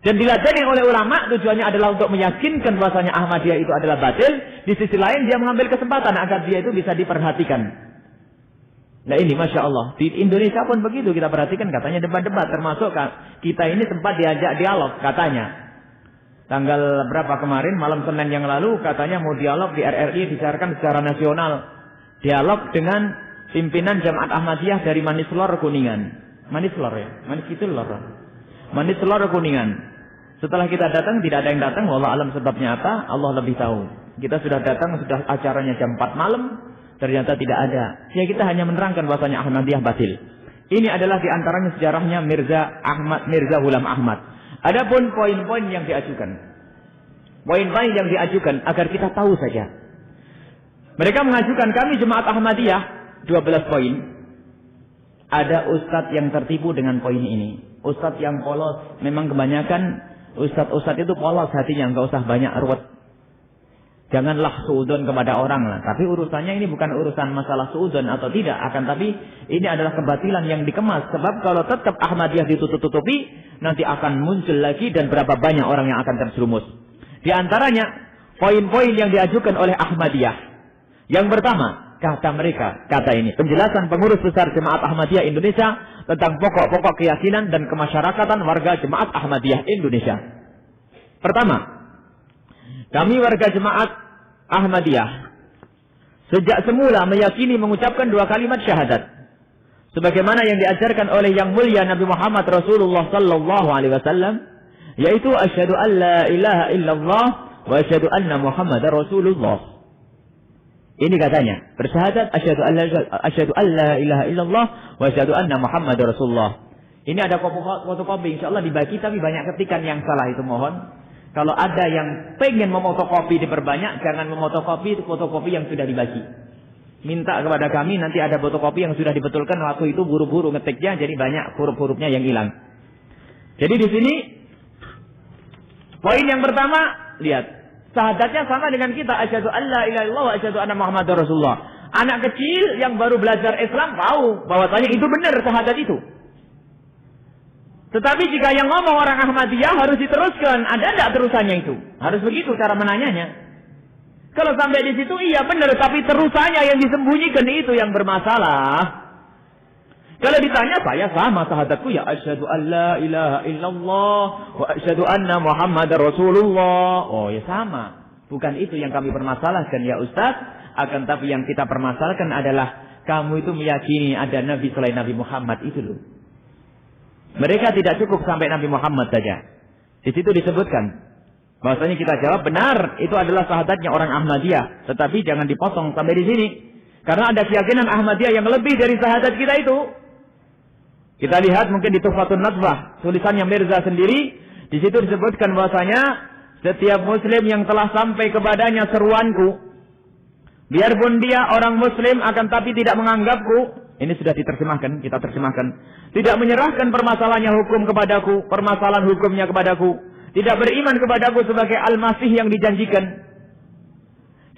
S1: Dan diladeni oleh ulama, tujuannya adalah untuk meyakinkan bahwasanya Ahmadiyah itu adalah batil. Di sisi lain dia mengambil kesempatan agar dia itu bisa diperhatikan. Nah ini Masya Allah, di Indonesia pun begitu, kita perhatikan katanya debat-debat, termasuk kita ini sempat diajak dialog katanya. Tanggal berapa kemarin, malam Senin yang lalu, katanya mau dialog di RRI, disiarkan secara nasional. Dialog dengan pimpinan Jamaat Ahmadiyah dari Manislor Kuningan. Manislor Kuningan. Setelah kita datang, tidak ada yang datang, wallah alam sebabnya apa, Allah lebih tahu. Kita sudah datang, sudah acaranya jam 4 malam, ternyata tidak ada. Ya kita hanya menerangkan bahwasanya Ahmadiyah batil. Ini adalah diantaranya sejarahnya Mirza Ghulam Ahmad. Adapun poin-poin yang diajukan. Poin-poin yang diajukan agar kita tahu saja. Mereka mengajukan kami Jemaat Ahmadiyah 12 poin. Ada ustadz yang tertipu dengan poin ini. Ustadz yang polos. Memang kebanyakan ustadz-ustadz itu polos hatinya. Enggak usah banyak ruwet. Janganlah suudon kepada orang lah. Tapi urusannya ini bukan urusan masalah suudon atau tidak. Akan tapi ini adalah kebatilan yang dikemas. Sebab kalau tetap Ahmadiyah ditutup-tutupi, nanti akan muncul lagi dan berapa banyak orang yang akan terjerumus. Di antaranya, poin-poin yang diajukan oleh Ahmadiyah. Yang pertama, kata ini, penjelasan pengurus besar Jemaat Ahmadiyah Indonesia tentang pokok-pokok keyakinan dan kemasyarakatan warga Jemaat Ahmadiyah Indonesia. Pertama, kami warga Jemaat Ahmadiyah sejak semula meyakini mengucapkan 2 kalimat syahadat sebagaimana yang diajarkan oleh yang mulia Nabi Muhammad Rasulullah sallallahu alaihi wasallam, yaitu asyhadu an la ilaha illallah wa asyhadu anna Muhammadar Rasulullah. Ini katanya, bersyahadat asyhadu an la ilaha illallah wa asyhadu anna Muhammadar Rasulullah. Ini ada fotokopi, insyaallah dibagi, tapi banyak ketikan yang salah, itu mohon. Kalau ada yang pengen memotokopi diperbanyak, jangan memotokopi fotokopi yang sudah dibagi. Minta kepada kami, nanti ada fotokopi yang sudah dibetulkan, waktu itu buru-buru ngetiknya, jadi banyak huruf-hurufnya yang hilang. Jadi di sini, poin yang pertama, lihat. Sahadatnya sama dengan kita. Asyhadu an la ilaha illallah wa asyhadu anna Muhammadar Rasulullah. Anak kecil yang baru belajar Islam tahu bahwasanya itu benar syahadat itu. Tetapi jika yang ngomong orang Ahmadiyah harus diteruskan. Ada enggak terusannya itu? Harus begitu cara menanyanya. Kalau sampai di situ iya benar, tapi terusannya yang disembunyikan itu yang bermasalah. Kalau ditanya, saya sama syahadatku ya asyhadu an la ilaha illallah wa asyhadu anna Muhammadar Rasulullah. Oh ya sama. Bukan itu yang kami permasalahkan ya Ustaz. Akan tapi yang kita permasalahkan adalah kamu itu meyakini ada Nabi selain Nabi Muhammad itu loh. Mereka tidak cukup sampai Nabi Muhammad saja. Di situ disebutkan bahwasanya kita jawab benar itu adalah syahadatnya orang Ahmadiyah. Tetapi jangan dipotong sampai di sini. Karena ada keyakinan Ahmadiyah yang lebih dari syahadat kita itu. Kita lihat mungkin di Tuhfatun Nazbah, tulisannya Mirza sendiri, di situ disebutkan bahwasanya setiap muslim yang telah sampai kepadanya seruanku, biarpun dia orang muslim akan tapi tidak menganggapku, ini sudah diterjemahkan, kita terjemahkan, tidak menyerahkan permasalahannya hukum kepadaku, permasalahan hukumnya kepadaku, tidak beriman kepadaku sebagai Al-Masih yang dijanjikan,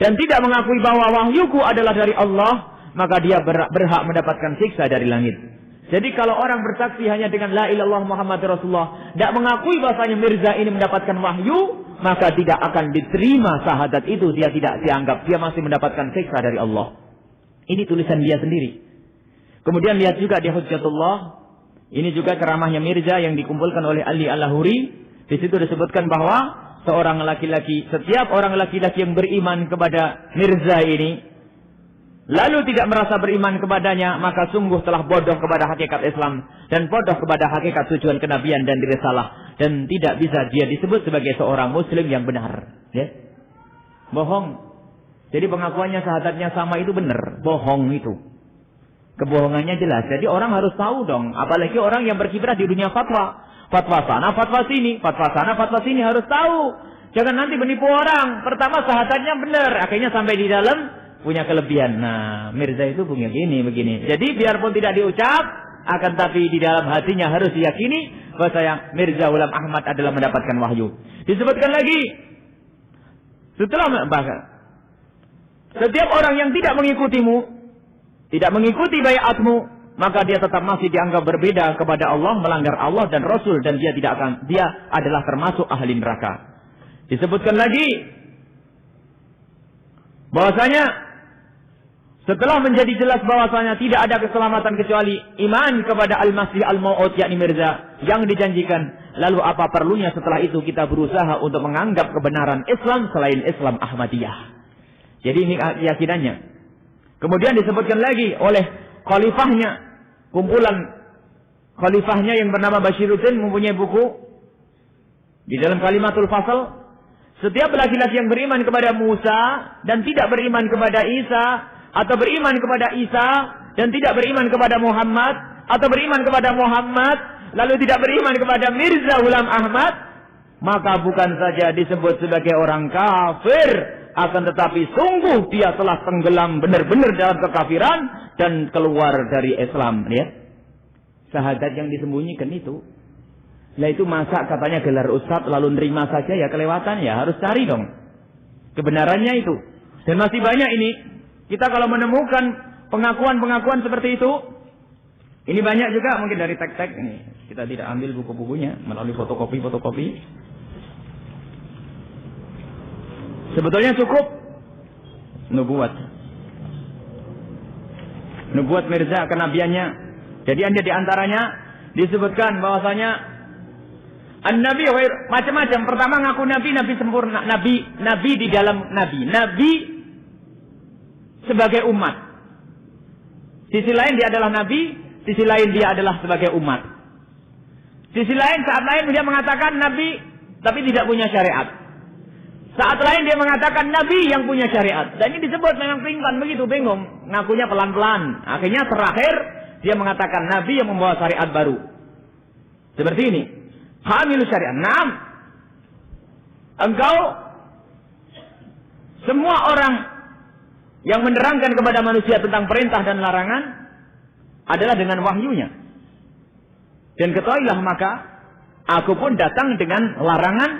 S1: dan tidak mengakui bahwa wahyuku adalah dari Allah, maka dia berhak mendapatkan siksa dari langit. Jadi kalau orang bersaksi hanya dengan la ilallah Muhammad Rasulullah, tidak mengakui bahasanya Mirza ini mendapatkan wahyu, maka tidak akan diterima syahadat itu, dia tidak dianggap, dia masih mendapatkan siksa dari Allah. Ini tulisan dia sendiri. Kemudian lihat juga di Hujjatullah, ini juga ceramahnya Mirza yang dikumpulkan oleh Ali Al-Lahuri. Di situ disebutkan bahwa seorang laki-laki, setiap orang laki-laki yang beriman kepada Mirza ini, lalu tidak merasa beriman kepadanya, maka sungguh telah bodoh kepada hakikat Islam dan bodoh kepada hakikat tujuan kenabian dan risalah, dan tidak bisa dia disebut sebagai seorang muslim yang benar. Ya? Bohong. Jadi pengakuannya syahadatnya sama itu benar, bohong itu. Kebohongannya jelas. Jadi orang harus tahu dong, apalagi orang yang berkiprah di dunia fatwa. Fatwa sana, fatwa sini, fatwa sana, fatwa sini, harus tahu. Jangan nanti menipu orang. Pertama syahadatnya benar, akhirnya sampai di dalam punya kelebihan. Nah, Mirza itu punya begini. Jadi biarpun tidak diucap, akan tapi di dalam hatinya harus diyakini bahwa Mirza Ghulam Ahmad adalah mendapatkan wahyu. Disebutkan lagi, setelah bahkan setiap orang yang tidak mengikutimu, tidak mengikuti baiatmu, maka dia tetap masih dianggap berbeda kepada Allah, melanggar Allah dan Rasul, dan dia adalah termasuk ahli neraka. Disebutkan lagi bahwasanya setelah menjadi jelas bahwasanya tidak ada keselamatan kecuali iman kepada Al-Masih Al-Mau'ud yakni Mirza yang dijanjikan, lalu apa perlunya setelah itu kita berusaha untuk menganggap kebenaran Islam selain Islam Ahmadiyah. Jadi ini keyakinannya. Kemudian disebutkan lagi oleh khalifahnya, kumpulan khalifahnya yang bernama Bashiruddin mempunyai buku di dalam Kalimatul Fasl. Setiap laki-laki yang beriman kepada Musa dan tidak beriman kepada Isa, atau beriman kepada Isa dan tidak beriman kepada Muhammad, atau beriman kepada Muhammad lalu tidak beriman kepada Mirza Ghulam Ahmad, maka bukan saja disebut sebagai orang kafir, akan tetapi sungguh dia telah tenggelam benar-benar dalam kekafiran dan keluar dari Islam. Lihat syahadat yang disembunyikan itu. Lah itu masa katanya gelar ustadz lalu nerima saja ya, kelewatan ya, harus cari dong kebenarannya itu. Dan masih banyak ini. Kita kalau menemukan pengakuan-pengakuan seperti itu, ini banyak juga mungkin dari teks-teks ini. Kita tidak ambil buku-bukunya melalui fotokopi. Sebetulnya cukup nubuat Mirza, kenabiannya. Jadi ada di antaranya disebutkan bahwasanya An-Nabi macam-macam. Pertama ngaku nabi sempurna, nabi di dalam nabi sebagai umat. Sisi lain dia adalah nabi, sisi lain dia adalah sebagai umat. Sisi lain, saat lain dia mengatakan nabi tapi tidak punya syariat. Saat lain dia mengatakan nabi yang punya syariat. Dan ini disebut memang pingsan begitu, bingung. Ngakunya pelan-pelan. Akhirnya terakhir dia mengatakan nabi yang membawa syariat baru. Seperti ini. Hamil syariat. Naam. Engkau semua orang yang menerangkan kepada manusia tentang perintah dan larangan adalah dengan wahyunya. Dan ketahuilah maka aku pun datang dengan larangan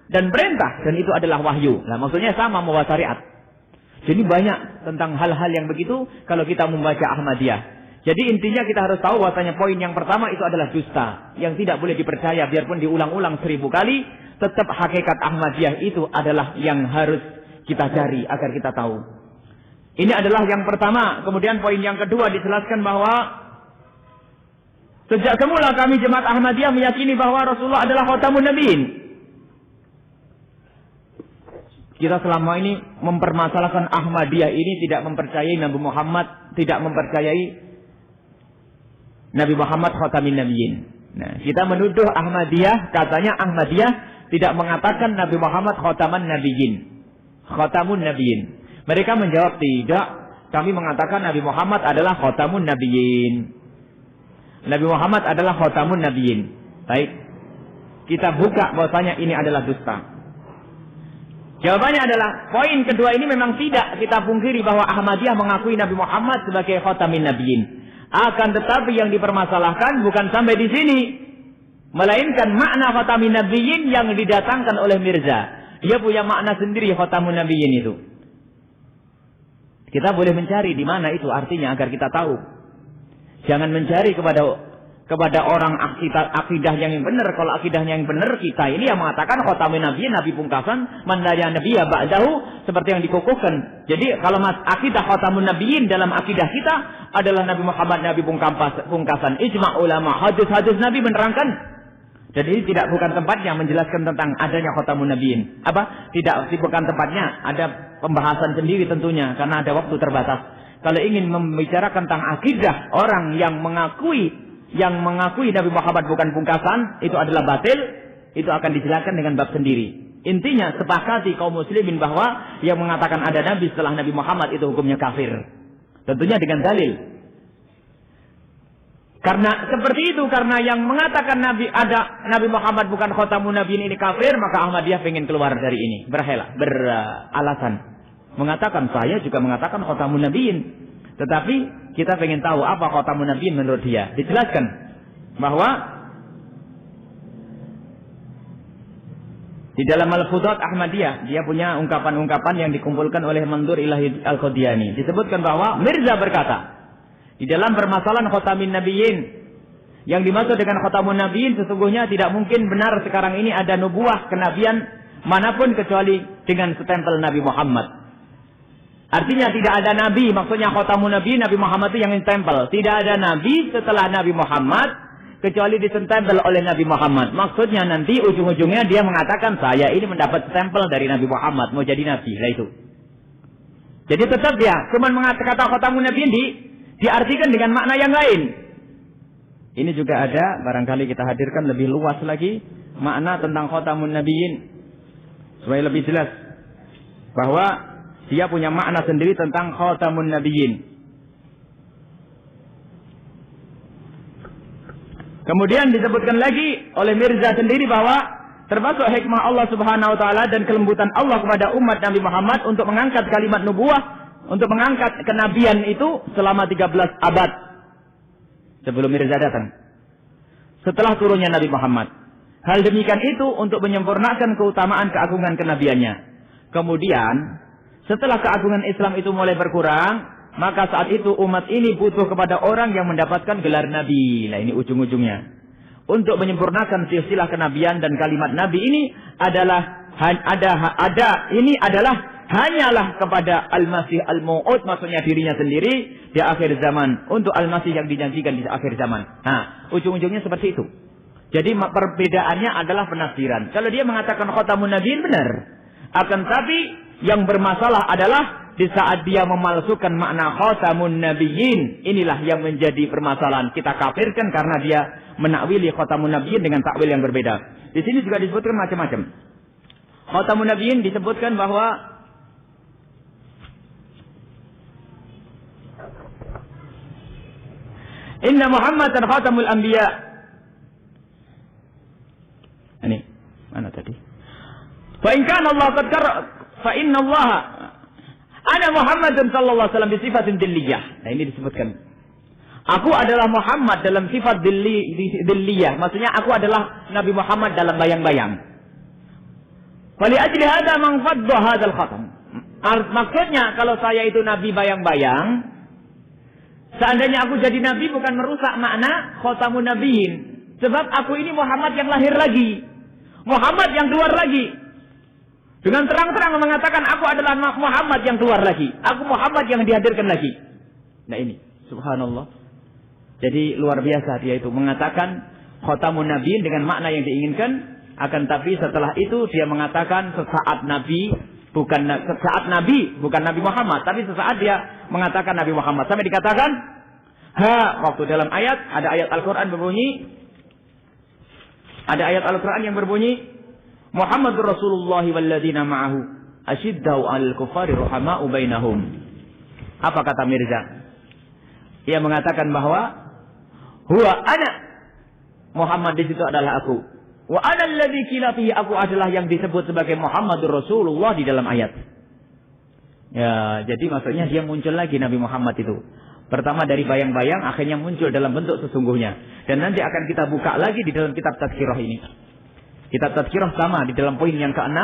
S1: dan perintah, dan itu adalah wahyu. Nah, maksudnya sama membawa syariat. Jadi banyak tentang hal-hal yang begitu kalau kita membaca Ahmadiyah. Jadi intinya kita harus tahu bahwasanya poin yang pertama itu adalah dusta, yang tidak boleh dipercaya biarpun diulang-ulang 1000 kali, tetap hakikat Ahmadiyah itu adalah yang harus kita cari agar kita tahu. Ini adalah yang pertama. Kemudian poin yang kedua dijelaskan bahwa sejak semula kami jemaat Ahmadiyah meyakini bahwa Rasulullah adalah khatamun nabiyyin. Kita selama ini mempermasalahkan Ahmadiyah ini tidak mempercayai Nabi Muhammad, tidak mempercayai Nabi Muhammad khatamin nabiyyin. Nah, kita menuduh Ahmadiyah, katanya Ahmadiyah tidak mengatakan Nabi Muhammad khataman nabiyyin. Khatamun nabiyyin. Mereka menjawab, tidak, kami mengatakan Nabi Muhammad adalah khatamun nabiyyin. Nabi Muhammad adalah khatamun nabiyyin. Baik. Kita buka bahwasanya ini adalah dusta. Jawabannya adalah, poin kedua ini memang tidak kita pungkiri bahwa Ahmadiyah mengakui Nabi Muhammad sebagai khatamin nabiyyin. Akan tetapi yang dipermasalahkan bukan sampai di sini, melainkan makna khatamin nabiyyin yang didatangkan oleh Mirza. Dia punya makna sendiri khatamun nabiyyin itu. Kita boleh mencari di mana itu artinya agar kita tahu. Jangan mencari kepada orang akidah yang benar. Kalau akidahnya yang benar, kita ini yang mengatakan khatamun nabiyyin, nabi pungkasan, man la nabiyya ba'dahu, seperti yang dikukuhkan. Jadi kalau akidah khatamun nabiyyin dalam akidah kita adalah Nabi Muhammad nabi pungkasan. Ijma' ulama, hadis-hadis Nabi menerangkan. Dan ini bukan tempatnya menjelaskan tentang adanya khatamun nabiyyin. Bukan tempatnya, ada pembahasan sendiri tentunya karena ada waktu terbatas. Kalau ingin membicarakan tentang akidah orang yang mengakui Nabi Muhammad bukan pungkasan, itu adalah batil, itu akan dijelaskan dengan bab sendiri. Intinya sepakati kaum muslimin bahwa yang mengatakan ada Nabi setelah Nabi Muhammad itu hukumnya kafir. Tentunya dengan dalil. Karena seperti itu, karena yang mengatakan Nabi Muhammad bukan khatamun nabiyyin ini kafir, maka Ahmadiyah ingin keluar dari ini, beralasan. Mengatakan saya juga mengatakan khatamun nabiyyin. Tetapi kita ingin tahu apa khatamun nabiyyin menurut dia. Dijelaskan bahwa di dalam Al-Futuhat Ahmadiyah dia punya ungkapan-ungkapan yang dikumpulkan oleh Mandur Ilahi Al-Qadiani. Disebutkan bahwa Mirza berkata, di dalam permasalahan khatamin nabiyyin, yang dimaksud dengan khatamun nabiyyin sesungguhnya tidak mungkin benar sekarang ini ada nubuah kenabian manapun kecuali dengan stempel Nabi Muhammad. Artinya tidak ada nabi, maksudnya khatamun nabiyyin, Nabi Muhammad itu yang ditempel. Tidak ada nabi setelah Nabi Muhammad kecuali ditempel oleh Nabi Muhammad. Maksudnya nanti ujung-ujungnya dia mengatakan saya ini mendapat stempel dari Nabi Muhammad, mau jadi nabi. Lah itu. Jadi tetap dia cuma mengatakan kata khatamun nabiyyin diartikan dengan makna yang lain. Ini juga ada, barangkali kita hadirkan lebih luas lagi makna tentang khatamun nabiyyin supaya lebih jelas bahwa dia punya makna sendiri tentang khatamun nabiyyin. Kemudian disebutkan lagi oleh Mirza sendiri bahwa termasuk hikmah Allah Subhanahu wa taala dan kelembutan Allah kepada umat Nabi Muhammad untuk mengangkat kalimat nubuwah, untuk mengangkat kenabian itu selama 13 abad sebelum Mirza datang. Setelah turunnya Nabi Muhammad. Hal demikian itu untuk menyempurnakan keutamaan keagungan kenabiannya. Kemudian setelah keagungan Islam itu mulai berkurang, maka saat itu umat ini butuh kepada orang yang mendapatkan gelar Nabi. Nah ini ujung-ujungnya. Untuk menyempurnakan silsilah kenabian dan kalimat Nabi ini hanyalah kepada Al-Masih Al-Mau'ud, maksudnya dirinya sendiri di akhir zaman. Untuk Al-Masih yang dijanjikan di akhir zaman. Nah, ujung-ujungnya seperti itu. Jadi perbedaannya adalah penafsiran. Kalau dia mengatakan khatamun nabiyyin benar. Akan tapi yang bermasalah adalah di saat dia memalsukan makna khatamun nabiyyin, inilah yang menjadi permasalahan. Kita kafirkan karena dia menakwili khatamun nabiyyin dengan takwil yang berbeda. Di sini juga disebutkan macam-macam. Khatamun nabiyyin disebutkan bahwa Inna Muhammadan khatamul anbiya. Ini mana tadi? Fa in kana Allah qad fa inna Allah ana Muhammadun sallallahu alaihi wasallam bi sifatin dilliyah. Nah ini disebutkan. Aku adalah Muhammad dalam sifat dilliyah. Maksudnya aku adalah Nabi Muhammad dalam bayang-bayang.
S2: Fali ajli hadza man fadda hadzal khatam. Maksudnya kalau saya itu nabi bayang-bayang, seandainya aku jadi nabi bukan merusak makna khatamun nabiyyin. Sebab aku ini Muhammad yang lahir lagi. Muhammad yang keluar lagi. Dengan terang-terang mengatakan aku adalah Muhammad yang keluar lagi. Aku Muhammad yang dihadirkan lagi. Nah ini, subhanallah. Jadi luar biasa dia itu mengatakan khatamun nabiyyin dengan makna yang diinginkan. Akan tapi setelah itu dia mengatakan sesaat Nabi bukan Nabi Muhammad, tapi sesaat dia mengatakan Nabi Muhammad. Sampai dikatakan waktu dalam ayat ada ayat Al-Qur'an berbunyi, ada ayat Al-Qur'an yang berbunyi Muhammadur Rasulullah walladzina ma'ahu asyiddau 'alal kuffari ruhama'u bainahum. Apa kata Mirza? Ia mengatakan bahwa huwa ana Muhammad di situ adalah aku. Wa ana alladzi qila fihi, aku adalah yang disebut sebagai Muhammadur Rasulullah di dalam ayat. Ya, jadi maksudnya dia muncul lagi Nabi Muhammad itu. Pertama dari bayang-bayang, akhirnya muncul dalam bentuk sesungguhnya. Dan nanti akan kita buka lagi di dalam kitab Tadhkirah ini. Kitab Tadhkirah sama di dalam poin yang ke-6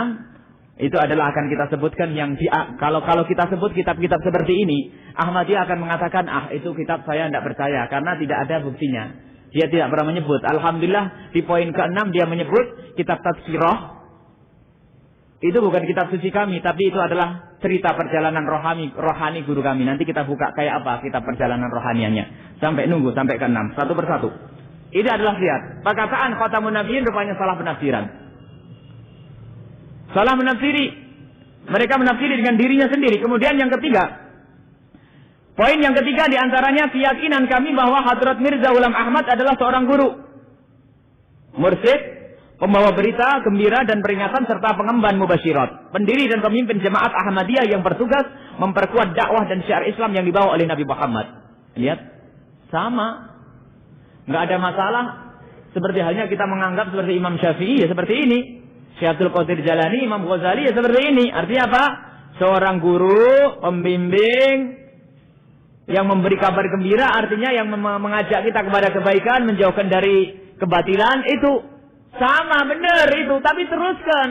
S2: itu adalah akan kita sebutkan yang kalau kita sebut kitab-kitab seperti ini, Ahmadiyah akan mengatakan itu kitab saya tidak percaya karena tidak ada buktinya. Dia tidak pernah menyebut. Alhamdulillah di poin ke-6 dia menyebut kitab Tadhkirah. Itu bukan kitab suci kami, tapi itu adalah cerita perjalanan rohani guru kami. Nanti kita buka kayak apa kitab perjalanan rohaniannya. Sampai nunggu sampai ke-6 satu persatu. Ini adalah lihat. Perkataan khatamun nabiyyin rupanya salah penafsiran. Salah menafsiri. Mereka menafsiri dengan dirinya sendiri. Kemudian yang ketiga. Poin yang ketiga diantaranya keyakinan kami bahwa Hadrat Mirza Ghulam Ahmad adalah seorang guru. Mursyid, pembawa berita, gembira dan peringatan serta pengemban mubasyirat. Pendiri dan pemimpin jemaat Ahmadiyah yang bertugas memperkuat dakwah dan syiar Islam yang dibawa oleh Nabi Muhammad. Lihat. Sama. Nggak ada masalah. Seperti halnya kita menganggap seperti Imam Syafi'i ya seperti ini. Syekh Abdul Qadir Jalani, Imam Ghazali ya seperti ini. Artinya apa? Seorang guru, pembimbing yang memberi kabar gembira, artinya yang mengajak kita kepada kebaikan, menjauhkan dari kebatilan, itu sama benar itu. Tapi teruskan.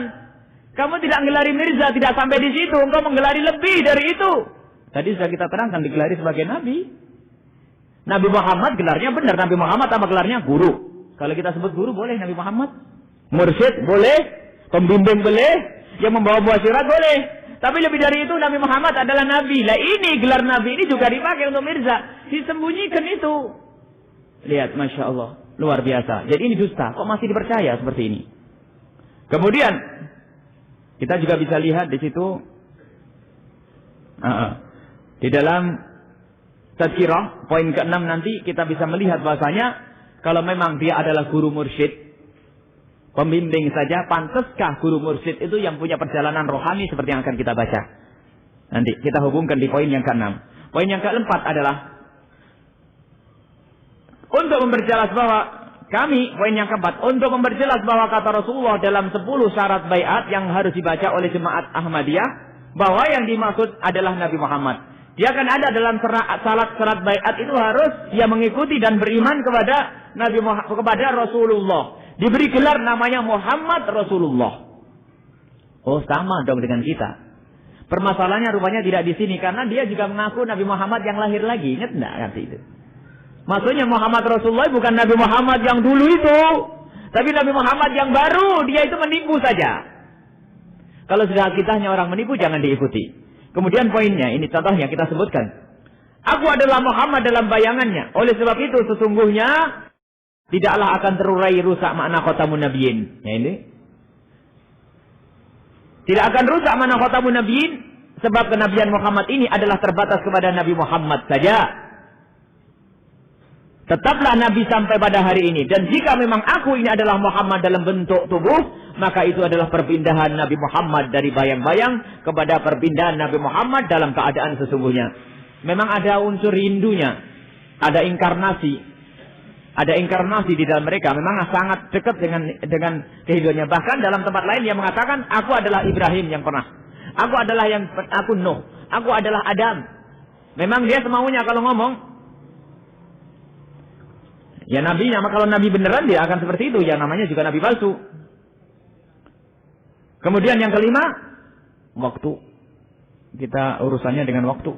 S2: Kamu tidak menggelari Mirza, tidak sampai di situ. Engkau menggelari lebih dari itu. Tadi sudah kita terangkan digelari sebagai Nabi. Nabi Muhammad gelarnya benar. Nabi Muhammad apa gelarnya? Guru. Kalau kita sebut guru boleh Nabi Muhammad. Mursyid boleh. Pembimbing boleh. Yang membawa buah syirat boleh. Tapi lebih dari itu Nabi Muhammad adalah Nabi. Lah ini gelar Nabi ini juga dipakai untuk Mirza. Disembunyikan itu. Lihat Masya Allah. Luar biasa. Jadi ini dusta. Kok masih dipercaya seperti ini? Kemudian. Kita juga bisa lihat di situ. Di dalam Tadhkirah, poin ke-6 nanti kita bisa melihat bahasanya kalau memang dia adalah guru mursyid, pembimbing saja, pantaskah guru mursyid itu yang punya perjalanan rohani seperti yang akan kita baca. Nanti kita hubungkan di poin yang ke-6. Poin yang ke-4 adalah untuk memperjelas bahwa poin yang ke-4, untuk memperjelas bahwa kata Rasulullah dalam 10 syarat baiat yang harus dibaca oleh jemaat Ahmadiyah, bahwa yang dimaksud adalah Nabi Muhammad. Dia akan ada dalam syarat baiat itu harus dia mengikuti dan beriman kepada Nabi Muhammad, kepada Rasulullah. Diberi gelar namanya Muhammad Rasulullah. Oh, sama dong dengan kita. Permasalahannya rupanya tidak di sini karena dia juga mengaku Nabi Muhammad yang lahir lagi. Ingat enggak arti itu? Maksudnya Muhammad Rasulullah bukan Nabi Muhammad yang dulu itu, tapi Nabi Muhammad yang baru. Dia itu menipu saja. Kalau sudah kitanya orang menipu jangan diikuti. Kemudian poinnya, ini contohnya kita sebutkan. Aku adalah Muhammad dalam bayangannya. Oleh sebab itu sesungguhnya tidaklah akan terurai rusak makna khatamun nabiyyin. Ya ini. Tidak akan rusak makna khatamun nabiyyin sebab kenabian Muhammad ini adalah terbatas kepada Nabi Muhammad saja. Tetaplah Nabi sampai pada hari ini. Dan jika memang aku ini adalah Muhammad dalam bentuk tubuh, maka itu adalah perpindahan Nabi Muhammad dari bayang-bayang kepada perpindahan Nabi Muhammad dalam keadaan sesungguhnya. Memang ada unsur rindunya. Ada inkarnasi. Ada inkarnasi di dalam mereka. Memang sangat dekat dengan kehidupannya. Bahkan dalam tempat lain dia mengatakan, aku adalah Ibrahim yang pernah. Aku adalah aku Nuh. Aku adalah Adam. Memang dia semaunya kalau ngomong. Ya nabinya, maka kalau nabi beneran dia akan seperti itu. Yang namanya juga nabi palsu. Kemudian yang kelima, waktu. Kita urusannya dengan waktu.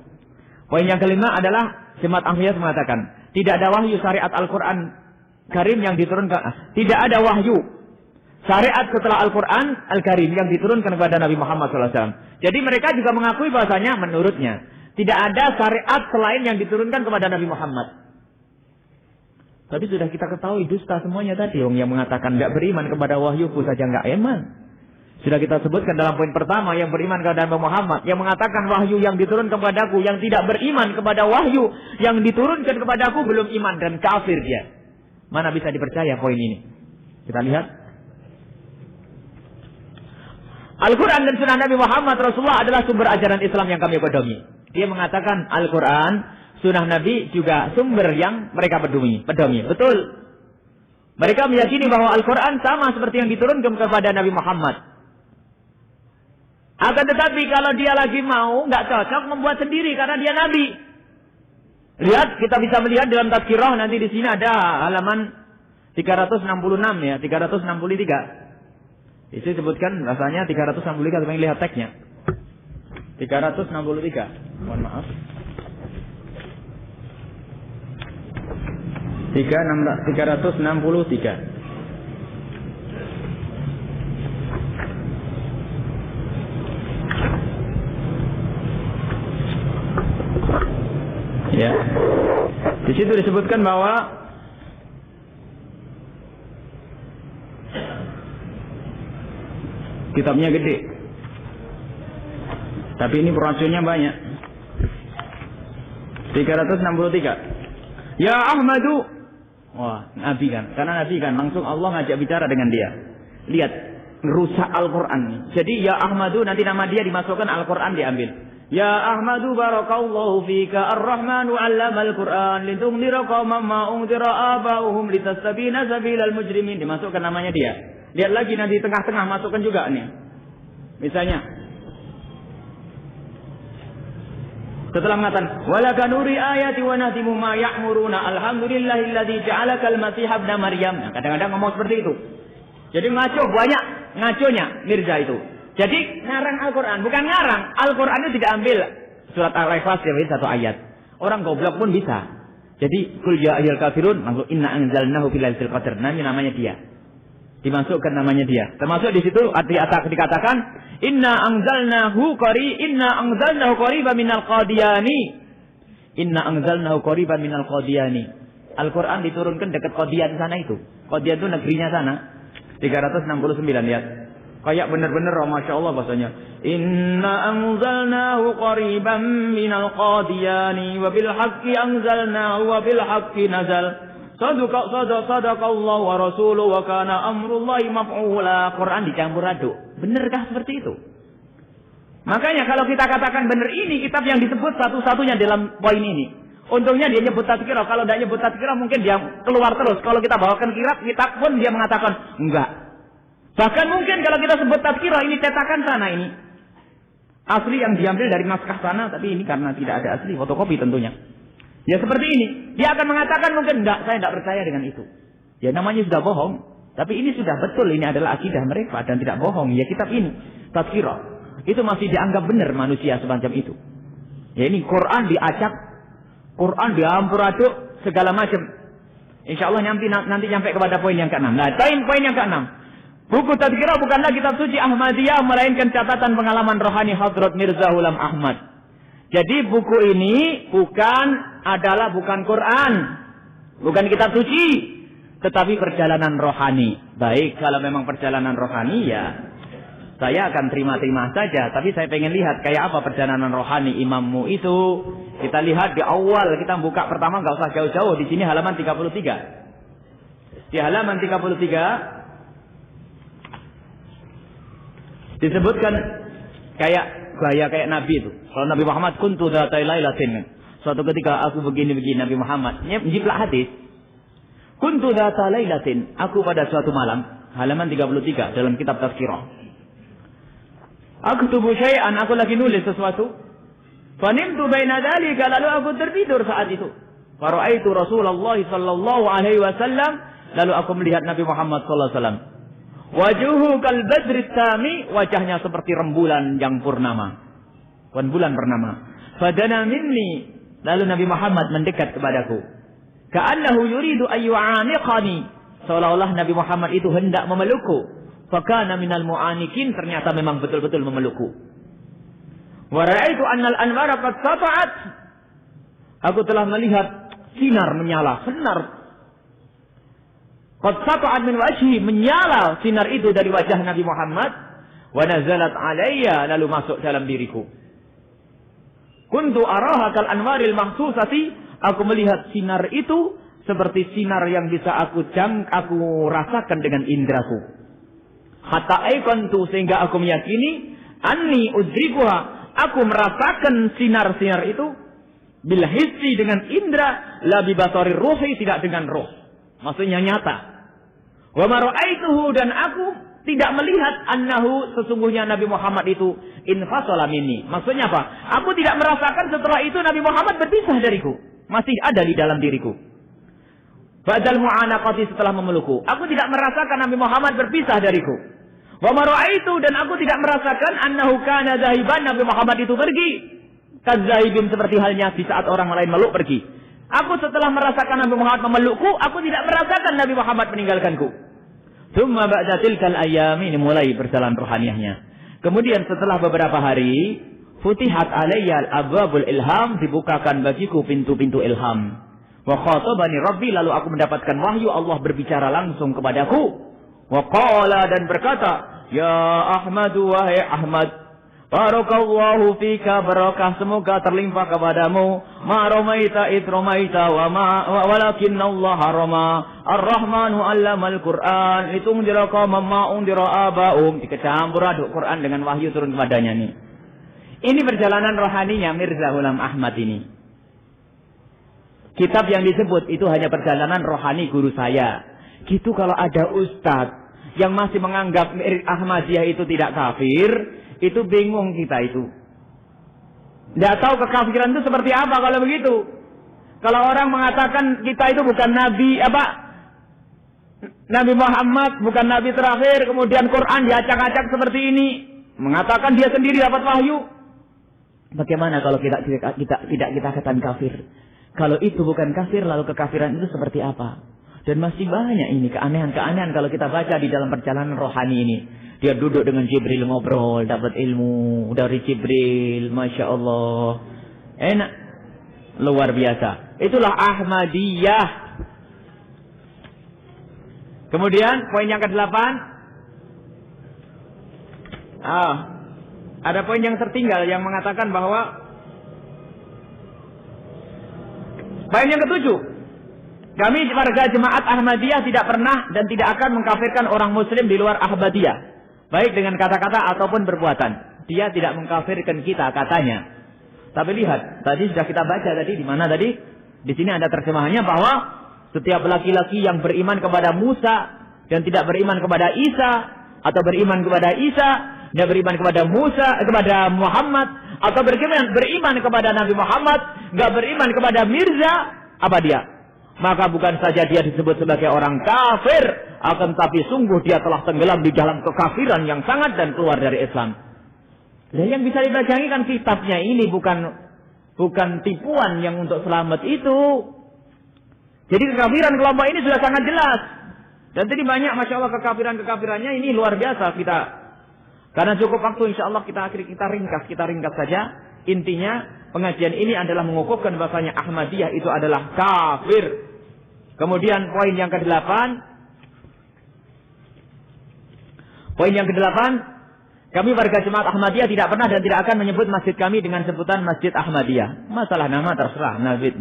S2: Poin yang kelima adalah Jemaat Ahmadiyah mengatakan, tidak ada wahyu syariat Al-Quran Karim yang diturunkan. Tidak ada wahyu syariat setelah Al-Quran Al-Karim yang diturunkan kepada Nabi Muhammad SAW. Jadi mereka juga mengakui bahasanya menurutnya tidak ada syariat selain yang diturunkan kepada Nabi Muhammad. Tapi sudah kita ketahui dusta semuanya tadi. Yang mengatakan tidak beriman kepada wahyuku saja nggak iman. Sudah kita sebutkan dalam poin pertama, yang beriman kepada Nabi Muhammad, yang mengatakan wahyu yang diturunkan kepadaku, yang tidak beriman kepada wahyu yang diturunkan kepadaku belum iman dan kafir dia. Mana bisa dipercaya poin ini? Kita lihat. Al-Quran dan Sunnah Nabi Muhammad Rasulullah adalah sumber ajaran Islam yang kami pedomi. Dia mengatakan Al-Quran, Sunnah Nabi juga sumber yang mereka pedomi. Betul. Mereka meyakini bahwa Al-Quran sama seperti yang diturunkan kepada Nabi Muhammad. Akan tetapi kalau dia lagi mau, nggak cocok membuat sendiri karena dia Nabi. Lihat, kita bisa melihat dalam Tazkirah, nanti di sini ada halaman 366 ya, 363. Itu disebutkan rasanya 363, tapi lihat teksnya. 363. Mohon maaf. 363. Ya. Di situ disebutkan bahwa kitabnya gede. Tapi ini peracunnya banyak. 363. Ya Ahmadu. Wah, Nabi kan. Karena Nabi kan langsung Allah ngajak bicara dengan dia. Lihat, merusak Al-Quran. Jadi ya Ahmadu, nanti nama dia dimasukkan, Al-Quran diambil. Ya Ahmadu barakallahu fika ar-Rahmanu 'allamal Qur'an litunzira qauman ma unzira aba'uhum litastabina sabilal mujrimin. Dimasukkan namanya dia. Lihat lagi nanti tengah-tengah masukkan juga nih. Misalnya setelah mengatakan walaka nuri ayati wa nahtimu ma ya'muruna alhamdulillahilladzi ja'alakal masih ibn Maryam. Nah, kadang-kadang ngomong seperti itu. Jadi ngaco banyak ngaconya Mirza itu. Jadi ngarang Al-Quran, bukan ngarang. Al-Quran itu tidak ambil surat Al-Ikhlas dari satu ayat. Orang goblok pun bisa. Jadi kul ya ayyuhal kafirun, maksud inna anzalnahu fil lailatul qadar. Namanya dia. Dimasukkan namanya dia. Termasuk di situ dikatakan inna anzalnahu qariban minal qadiyani. Inna anzalnahu qariban minal qadiyani. Al-Quran diturunkan dekat Qadian sana itu. Qadian itu negerinya sana. 369 lihat. Kayak benar-benar, Masya Allah bahasanya. Inna anzalnahu qariban minal qadiyani wa bil haqqi anzalnahu wa bil haqqi nazal. Sadaqallahu wa rasuluhu wa kana amrullahi maf'ula. Quran dicampur aduk. Benarkah seperti itu? Makanya kalau kita katakan benar, ini kitab yang disebut satu-satunya dalam poin ini. Untungnya dia nyebut Tazkirah. Kalau tidak nyebut Tazkirah mungkin dia keluar terus. Kalau kita bawakan kitab pun dia mengatakan enggak. Bahkan mungkin kalau kita sebut Tazkirah, ini cetakan sana ini. Asli yang diambil dari naskah sana, tapi ini karena tidak ada asli, fotokopi tentunya. Ya seperti ini. Dia akan mengatakan mungkin enggak, saya tidak percaya dengan itu. Ya namanya sudah bohong. Tapi ini sudah betul, ini adalah akidah mereka dan tidak bohong. Ya kitab ini, Tazkirah. Itu masih dianggap benar manusia semacam itu. Ya ini Quran diacak, Quran diampur aduk, segala macam. Insya Allah nanti nyampe kepada poin yang ke-6. Nah, poin yang ke-6. Buku Tazkirah bukanlah kitab suci Ahmadiyah, melainkan catatan pengalaman rohani Hadrat Mirza Ghulam Ahmad. Jadi buku ini bukan Quran, bukan kitab suci, tetapi perjalanan rohani. Baik, kalau memang perjalanan rohani ya saya akan terima-terima saja. Tapi saya pengen lihat kayak apa perjalanan rohani imammu itu. Kita lihat di awal, kita buka pertama, nggak usah jauh-jauh. Di sini halaman 33. Di halaman 33 disebutkan kayak gaya kayak Nabi itu. Kalau Nabi Muhammad kuntu dzata lailatin. Suatu ketika aku begini-begini, Nabi Muhammad nyiplak hadis. Kuntu dzata lailatin, aku pada suatu malam, halaman 33 dalam kitab Tazkirah. Aku tubuh syai'an, aku lagi nulis sesuatu. Fanimtu baina dzalika, lalu aku tertidur saat itu. Fara'aitu Rasulullah sallallahu alaihi wasallam, lalu aku melihat Nabi Muhammad sallallahu alaihi wasallam. Wajuhu kal badris sami, wajahnya seperti rembulan yang purnama. Bulan purnama. Fadana minni, lalu Nabi Muhammad mendekat kepadaku. Ka'annahu yuridu ayyu'aniqani, seolah-olah Nabi Muhammad itu hendak memelukku. Fakana minal mu'anikin, ternyata memang betul-betul memelukku. Wa ra'aitu annal anwara qad sata'at, aku telah melihat sinar menyala, sinar. Qad sata'at min wajhi, menyala sinar itu dari wajah Nabi Muhammad. Wa nazalat alayya, lalu masuk dalam diriku. Kuntu araha kal anwaril mahsusati, aku melihat sinar itu seperti sinar yang bisa aku rasakan dengan indraku. Hatta aiqantu, sehingga aku meyakini anni udrikuha, aku merasakan sinar-sinar itu bil hissi, dengan indra, la bi basari ruhi, tidak dengan roh. Maksudnya nyata. Wa ma ra'aituhu, dan aku tidak melihat annahu, sesungguhnya Nabi Muhammad itu infasala minni. Maksudnya apa? Aku tidak merasakan setelah itu Nabi Muhammad berpisah dariku. Masih ada di dalam diriku. Ba'dal mu'anaqati, setelah memelukku. Aku tidak merasakan Nabi Muhammad berpisah dariku. Wa ma ra'aitu, dan aku tidak merasakan annahu kana zahiban, Nabi Muhammad itu pergi. Kadzahibin, seperti halnya di saat orang lain meluk pergi. Aku setelah merasakan Nabi Muhammad memelukku, aku tidak merasakan Nabi Muhammad meninggalkanku. Tsumma ba'da tilkal ayyam, ini mulai berjalan rohaniahnya. Kemudian setelah beberapa hari, futihat alayya abwabul ilham, dibukakan bagiku pintu-pintu ilham. Wa khatabani rabbi, lalu aku mendapatkan wahyu, Allah berbicara langsung kepadaku. Wa qala, dan berkata, ya Ahmadu, wahai Ahmad, barakallahu fika, barakah semoga terlimpah kepadamu. Ma ramaita id ramaita walakin Allah rama. Ar-Rahmanu 'allamal Qur'an litundira qauman ma undira abaum. Dicampur aduk Quran dengan wahyu turun kepadanya nih. Ini perjalanan rohaninya Mirza Ghulam Ahmad ini. Kitab yang disebut itu hanya perjalanan rohani guru saya. Gitu kalau ada ustadz yang masih menganggap Ahmadiyah itu tidak kafir, itu bingung kita itu. Tidak tahu kekafiran itu seperti apa kalau begitu. Kalau orang mengatakan kita itu bukan Nabi, Nabi Muhammad, bukan Nabi terakhir, kemudian Quran diacak-acak seperti ini, mengatakan dia sendiri dapat wahyu. Bagaimana kalau tidak kita katakan kafir? Kalau itu bukan kafir, lalu kekafiran itu seperti apa? Dan masih banyak ini keanehan-keanehan kalau kita baca di dalam perjalanan rohani ini. Dia duduk dengan Jibril ngobrol, dapat ilmu dari Jibril, Masya Allah. Enak. Luar biasa. Itulah Ahmadiyah. Kemudian poin yang ke-8. Ada poin yang tertinggal yang mengatakan bahwa poin yang ke-7. Kami warga jemaat Ahmadiyah tidak pernah dan tidak akan mengkafirkan orang muslim di luar Ahmadiyah, baik dengan kata-kata ataupun perbuatan. Dia tidak mengkafirkan kita, katanya. Tapi lihat, tadi sudah kita baca tadi di mana tadi? Di sini ada terjemahannya bahwa setiap laki-laki yang beriman kepada Musa dan tidak beriman kepada Isa, atau beriman kepada Isa dan beriman kepada Musa, kepada Muhammad, atau beriman kepada Nabi Muhammad, nggak beriman kepada Mirza, apa dia? Maka bukan saja dia disebut sebagai orang kafir, akan tapi sungguh dia telah tenggelam di dalam kekafiran yang sangat dan keluar dari Islam. Dan yang bisa dipelajari kan kitabnya ini, bukan tipuan yang untuk selamat itu. Jadi kekafiran kelompok ini sudah sangat jelas. Dan tadi banyak, Masya Allah, kekafirannya ini luar biasa kita. Karena cukup waktu, insya Allah kita ringkas saja. Intinya pengajian ini adalah mengukuhkan bahasanya Ahmadiyah itu adalah kafir. Kemudian poin yang ke-8. Kami warga jemaat Ahmadiyah tidak pernah dan tidak akan menyebut masjid kami dengan sebutan Masjid Ahmadiyah. Masalah nama terserah. Nabi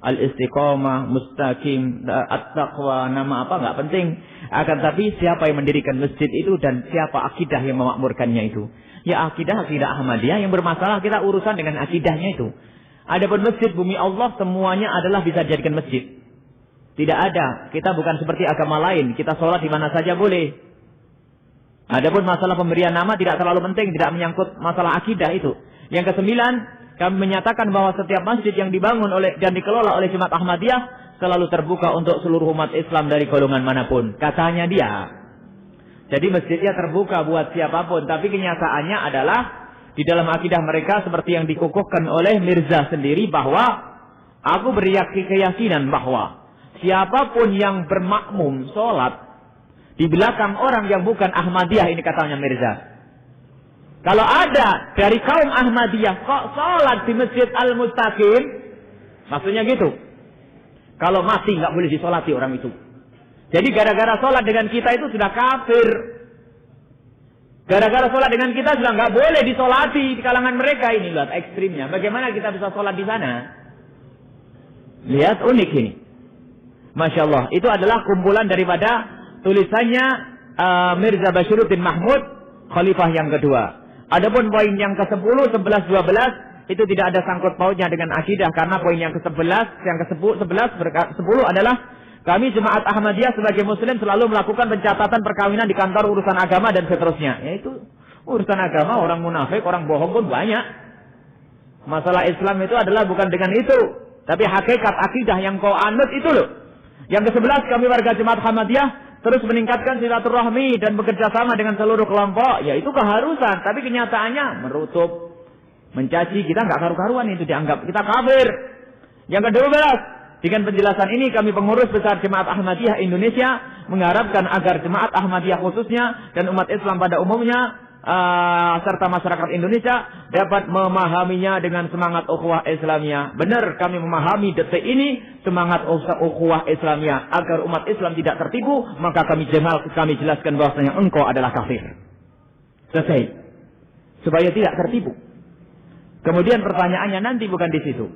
S2: Al-Istiqomah, Mustaqim, At-Taqwa, nama apa nggak penting. Akan tapi siapa yang mendirikan masjid itu dan siapa akidah yang memakmurkannya itu. Ya akidah Ahmadiyah yang bermasalah, kita urusan dengan akidahnya itu. Adapun masjid bumi Allah semuanya adalah bisa dijadikan masjid. Tidak ada, kita bukan seperti agama lain, kita sholat di mana saja boleh. Adapun masalah pemberian nama tidak terlalu penting, tidak menyangkut masalah akidah itu. Yang ke-9, kami menyatakan bahwa setiap masjid yang dibangun dan dikelola oleh jemaat Ahmadiyah selalu terbuka untuk seluruh umat Islam dari golongan manapun. Katanya dia. Jadi masjidnya terbuka buat siapapun. Tapi kenyataannya adalah di dalam akidah mereka seperti yang dikukuhkan oleh Mirza sendiri bahwa aku berkeyakinan bahwa siapapun yang bermakmum sholat di belakang orang yang bukan Ahmadiyah, ini katanya Mirza. Kalau ada dari kaum Ahmadiyah kok sholat di Masjid Al-Mustaqim, maksudnya gitu. Kalau mati nggak boleh disolati orang itu. Jadi gara-gara sholat dengan kita itu sudah kafir. Gara-gara sholat dengan kita sudah nggak boleh disolati di kalangan mereka. Ini lihat ekstrimnya. Bagaimana kita bisa sholat di sana? Lihat unik ini. Masya Allah. Itu adalah kumpulan daripada tulisannya Mirza Bashiruddin Mahmud, Khalifah yang kedua. Adapun poin yang ke-10, 11, 12 itu tidak ada sangkut pautnya dengan akidah, karena poin yang ke-11, yang ke-10 adalah kami Jemaat Ahmadiyah sebagai Muslim selalu melakukan pencatatan perkawinan di kantor urusan agama dan seterusnya. Yaitu urusan agama, orang munafik, orang bohong pun banyak. Masalah Islam itu adalah bukan dengan itu, tapi hakikat akidah yang kau anut itu loh. Yang ke-11, kami warga Jemaat Ahmadiyah terus meningkatkan silaturahmi dan bekerja sama dengan seluruh kelompok. Yaitu keharusan, tapi kenyataannya merutup, mencaci, kita nggak karu-karuan, itu dianggap kita kafir. Yang ke-12, dengan penjelasan ini kami pengurus besar Jemaat Ahmadiyah Indonesia mengharapkan agar Jemaat Ahmadiyah khususnya dan umat Islam pada umumnya serta masyarakat Indonesia dapat memahaminya dengan semangat ukhuwah Islamiyah. Benar, kami memahami detik ini semangat ukhuwah Islamiyah agar umat Islam tidak tertipu, maka kami jelaskan bahwasanya engkau adalah kafir. Selesai. Supaya tidak tertipu. Kemudian pertanyaannya nanti bukan di situ.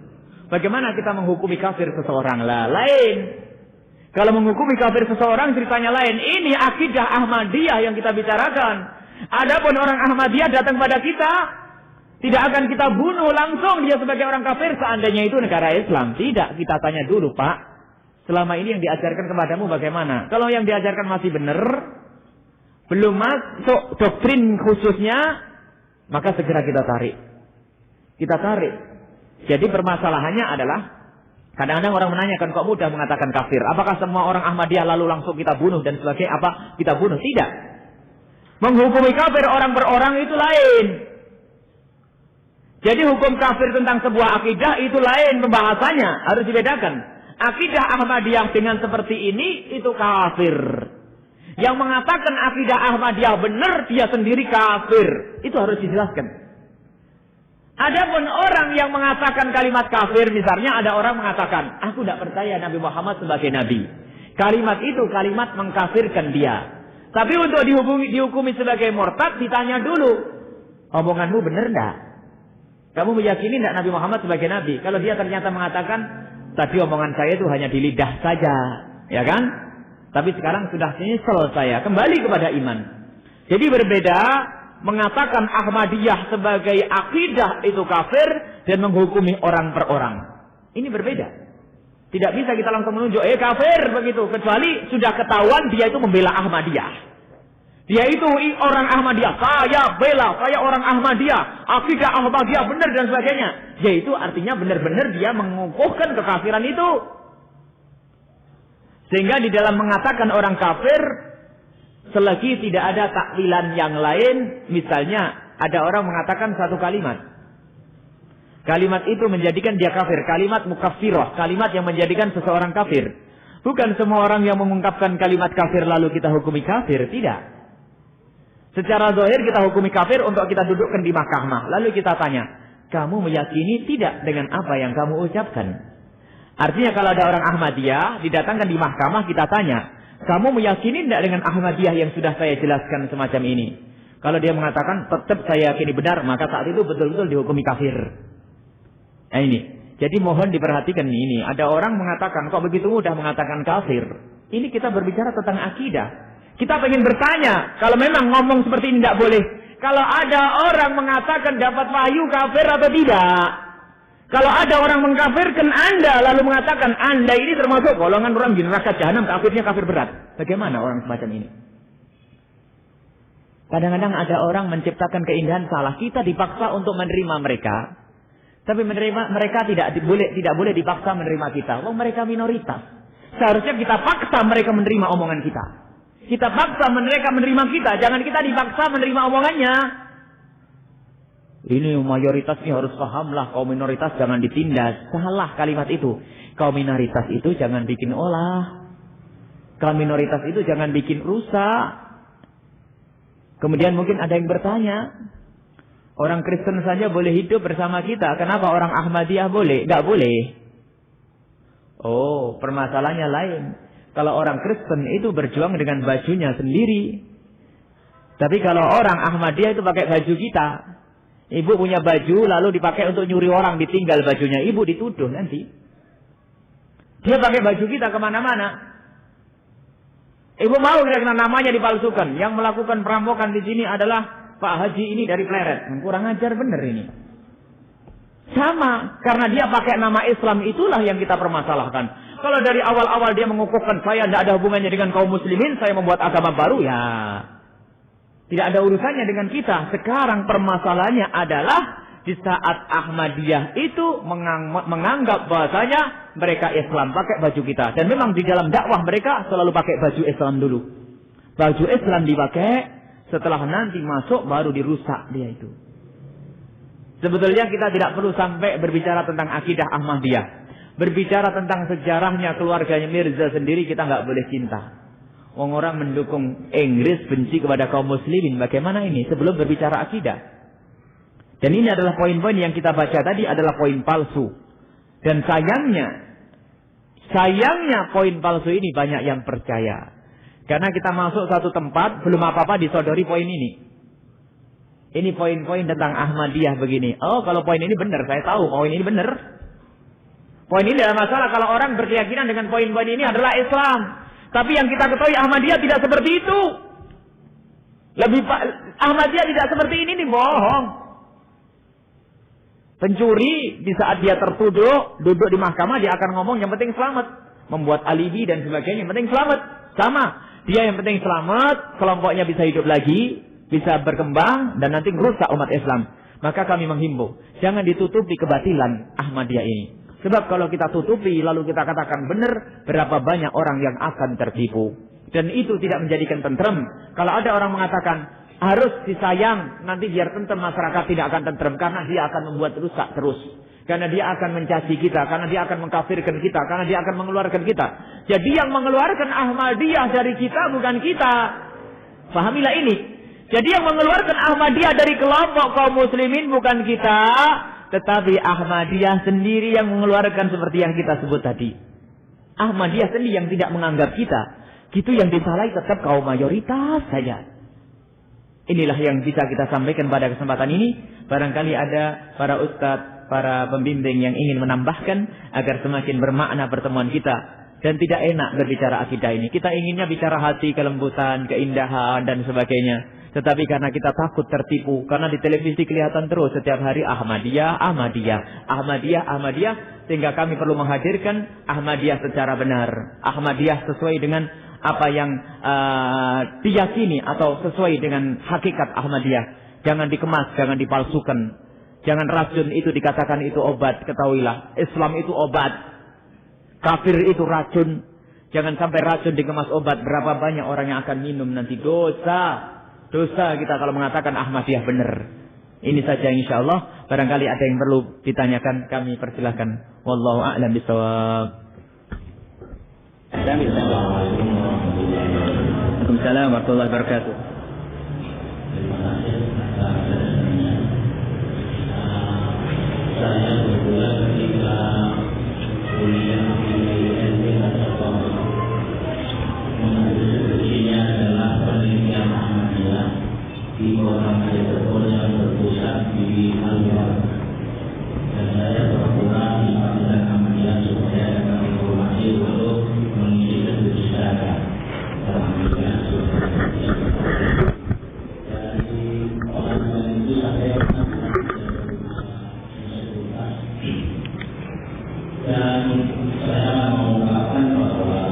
S2: Bagaimana kita menghukumi kafir seseorang? Lain. Kalau menghukumi kafir seseorang ceritanya lain. Ini akidah Ahmadiyah yang kita bicarakan. Adapun orang Ahmadiyah datang pada kita, tidak akan kita bunuh langsung dia sebagai orang kafir seandainya itu negara Islam. Tidak, kita tanya dulu, Pak. Selama ini yang diajarkan kepadamu bagaimana? Kalau yang diajarkan masih benar, belum masuk doktrin khususnya, maka segera kita tarik. Kita tarik. Jadi permasalahannya adalah kadang-kadang orang menanyakan kok mudah mengatakan kafir. Apakah semua orang Ahmadiyah lalu langsung kita bunuh dan sebagainya? Apa kita bunuh? Tidak. Menghukumi kafir orang per orang itu lain. Jadi hukum kafir tentang sebuah akidah itu lain pembahasannya. Harus dibedakan. Akidah Ahmadiyah dengan seperti ini itu kafir. Yang mengatakan akidah Ahmadiyah benar dia sendiri kafir. Itu harus dijelaskan. Adapun orang yang mengatakan kalimat kafir, misalnya ada orang mengatakan, aku tidak percaya Nabi Muhammad sebagai Nabi. Kalimat itu kalimat mengkafirkan dia. Tapi untuk dihukumi sebagai murtad, ditanya dulu, omonganmu benar enggak? Kamu meyakini enggak Nabi Muhammad sebagai Nabi? Kalau dia ternyata mengatakan, tadi omongan saya itu hanya di lidah saja, ya kan? Tapi sekarang sudah nyesel saya, kembali kepada iman. Jadi berbeda. Mengatakan Ahmadiyah sebagai akidah itu kafir dan menghukumi orang per orang. Ini berbeda. Tidak bisa kita langsung menunjuk, kafir begitu. Kecuali sudah ketahuan dia itu membela Ahmadiyah. Dia itu orang Ahmadiyah. Saya bela, saya orang Ahmadiyah. Akidah Ahmadiyah benar dan sebagainya. Yaitu artinya benar-benar dia mengukuhkan kekafiran itu. Sehingga di dalam mengatakan orang kafir, selagi tidak ada takwilan yang lain, misalnya ada orang mengatakan satu kalimat. Kalimat itu menjadikan dia kafir. Kalimat mukaffirah. Kalimat yang menjadikan seseorang kafir. Bukan semua orang yang mengungkapkan kalimat kafir lalu kita hukumi kafir. Tidak. Secara zahir kita hukumi kafir untuk kita dudukkan di mahkamah. Lalu kita tanya, kamu meyakini tidak dengan apa yang kamu ucapkan? Artinya kalau ada orang Ahmadiyah didatangkan di mahkamah, kita tanya, kamu meyakini tidak dengan Ahmadiyah yang sudah saya jelaskan semacam ini? Kalau dia mengatakan tetap saya yakini benar, maka saat itu betul-betul dihukumi kafir. Nah ini. Jadi mohon diperhatikan ini. Ada orang mengatakan kok begitu mudah mengatakan kafir. Ini kita berbicara tentang akidah. Kita ingin bertanya, kalau memang ngomong seperti ini tidak boleh. Kalau ada orang mengatakan dapat wahyu kafir atau tidak? Kalau ada orang mengkafirkan Anda lalu mengatakan Anda ini termasuk golongan orang di neraka jahanam, kafirnya kafir berat. Bagaimana orang semacam ini? Kadang-kadang ada orang menciptakan keindahan salah. Kita dipaksa untuk menerima mereka. Tapi mereka tidak boleh dipaksa menerima kita. Mereka minoritas. Seharusnya kita paksa mereka menerima omongan kita. Kita paksa mereka menerima kita. Jangan kita dipaksa menerima omongannya. Ini mayoritas ini harus pahamlah. Kaum minoritas jangan ditindas. Salah kalimat itu. Kaum minoritas itu jangan bikin olah. Kaum minoritas itu jangan bikin rusak. Kemudian mungkin ada yang bertanya. Orang Kristen saja boleh hidup bersama kita. Kenapa orang Ahmadiyah boleh? Nggak boleh. Oh, permasalahannya lain. Kalau orang Kristen itu berjuang dengan bajunya sendiri. Tapi kalau orang Ahmadiyah itu pakai baju kita. Ibu punya baju lalu dipakai untuk nyuri orang, ditinggal bajunya. Ibu dituduh nanti. Dia pakai baju kita kemana-mana. Ibu mau kira-kira namanya dipalsukan. Yang melakukan perampokan di sini adalah Pak Haji ini dari Pleret. Kurang ajar bener ini. Sama. Karena dia pakai nama Islam, itulah yang kita permasalahkan. Kalau dari awal-awal dia mengukuhkan saya tidak ada hubungannya dengan kaum muslimin, saya membuat agama baru, ya tidak ada urusannya dengan kita. Sekarang permasalahannya adalah di saat Ahmadiyah itu menganggap bahasanya mereka Islam, pakai baju kita. Dan memang di dalam dakwah mereka selalu pakai baju Islam dulu. Baju Islam dipakai, setelah nanti masuk baru dirusak dia itu. Sebetulnya kita tidak perlu sampai berbicara tentang akidah Ahmadiyah. Berbicara tentang sejarahnya keluarganya Mirza sendiri kita nggak boleh cinta. Orang mendukung Inggris benci kepada kaum muslimin. Bagaimana ini sebelum berbicara akidah? Dan ini adalah poin-poin yang kita baca tadi adalah poin palsu. Dan sayangnya poin palsu ini banyak yang percaya. Karena kita masuk satu tempat belum apa-apa disodori poin ini. Ini poin-poin tentang Ahmadiyah begini. Oh, kalau poin ini benar, saya tahu poin ini benar. Poin ini tidak masalah kalau orang berkeyakinan dengan poin-poin ini adalah Islam. Tapi yang kita ketahui Ahmadiyah tidak seperti itu. Ahmadiyah tidak seperti ini bohong. Pencuri di saat dia tertuduh, duduk di mahkamah dia akan ngomong yang penting selamat. Membuat alibi dan sebagainya, yang penting selamat. Sama. Dia yang penting selamat, kelompoknya bisa hidup lagi, bisa berkembang, dan nanti merusak umat Islam. Maka kami menghimbau, jangan ditutupi kebatilan Ahmadiyah ini. Sebab kalau kita tutupi, lalu kita katakan benar, berapa banyak orang yang akan tertipu. Dan itu tidak menjadikan tentrem. Kalau ada orang mengatakan, harus disayang, nanti biar tentrem masyarakat tidak akan tentrem. Karena dia akan membuat rusak terus. Karena dia akan mencaci kita, karena dia akan mengkafirkan kita, karena dia akan mengeluarkan kita. Jadi yang mengeluarkan Ahmadiyah dari kita bukan kita. Pahamilah ini. Jadi yang mengeluarkan Ahmadiyah dari kelompok kaum muslimin bukan kita, tetapi Ahmadiyah sendiri yang mengeluarkan seperti yang kita sebut tadi. Ahmadiyah sendiri yang tidak menganggap kita. Gitu yang disalahi tetap kaum mayoritas saja. Inilah yang bisa kita sampaikan pada kesempatan ini. Barangkali ada para ustadz, para pembimbing yang ingin menambahkan agar semakin bermakna pertemuan kita. Dan tidak enak berbicara akidah ini. Kita inginnya bicara hati, kelembutan, keindahan dan sebagainya. Tetapi karena kita takut tertipu. Karena di televisi kelihatan terus setiap hari Ahmadiyah, Ahmadiyah, Ahmadiyah, Ahmadiyah. Sehingga kami perlu menghadirkan Ahmadiyah secara benar. Ahmadiyah sesuai dengan apa yang diyakini atau sesuai dengan hakikat Ahmadiyah. Jangan dikemas, jangan dipalsukan. Jangan racun itu dikatakan itu obat. Ketahuilah, Islam itu obat. Kafir itu racun. Jangan sampai racun dikemas obat. Berapa banyak orang yang akan minum nanti dosa. Dosa kita kalau mengatakan Ahmadiyah benar. Ini saja insyaallah. Barangkali ada yang perlu ditanyakan, kami persilahkan. Wallahu a'lam bishawab. Waalaikumsalam warahmatullahi wabarakatuh.
S3: Saya kebetulan ketika kuliah di mengambil adalah penelitian Ahmadiyah di kota Cirebon yang berpusat di Al-Bar. Dan saya berpura di Panggilan Ahmadiyah supaya dapat informasi untuk mengisi kejurusan Alhamdulillah sudah dari orang itu saya dan saya mengungkapkan bahwa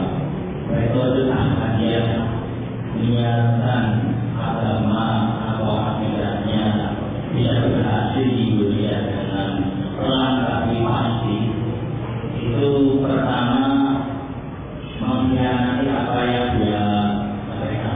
S3: metode Ahmadiyah niatan agama atau akidahnya tidak berhasil di Indonesia dengan langkah pasti. Itu pertama mengkhianati apa yang dia mereka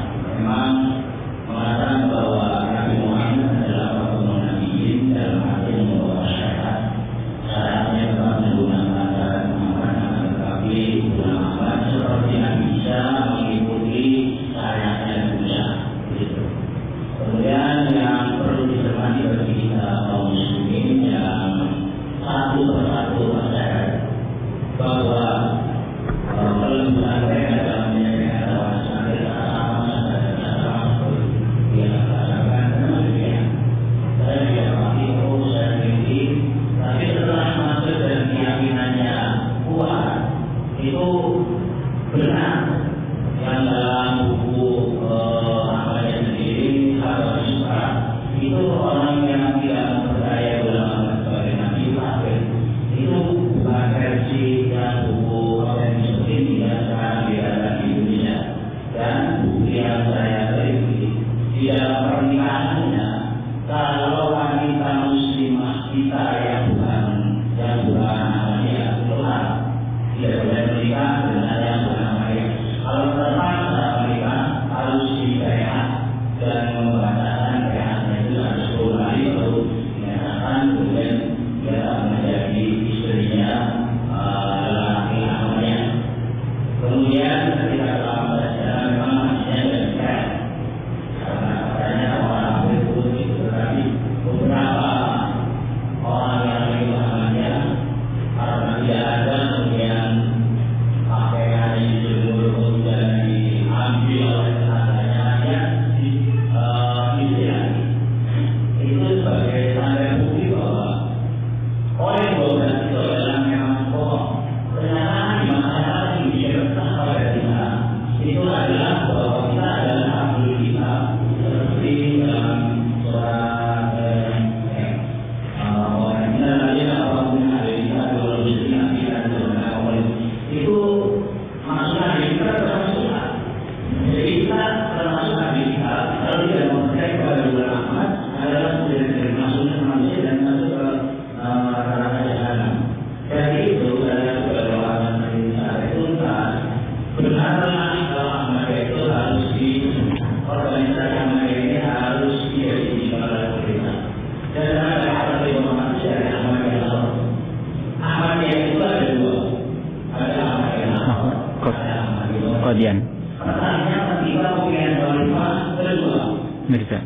S1: Qadian.
S3: Pertanyaan ketika pemilihan khalifah kedua.
S1: Mirza.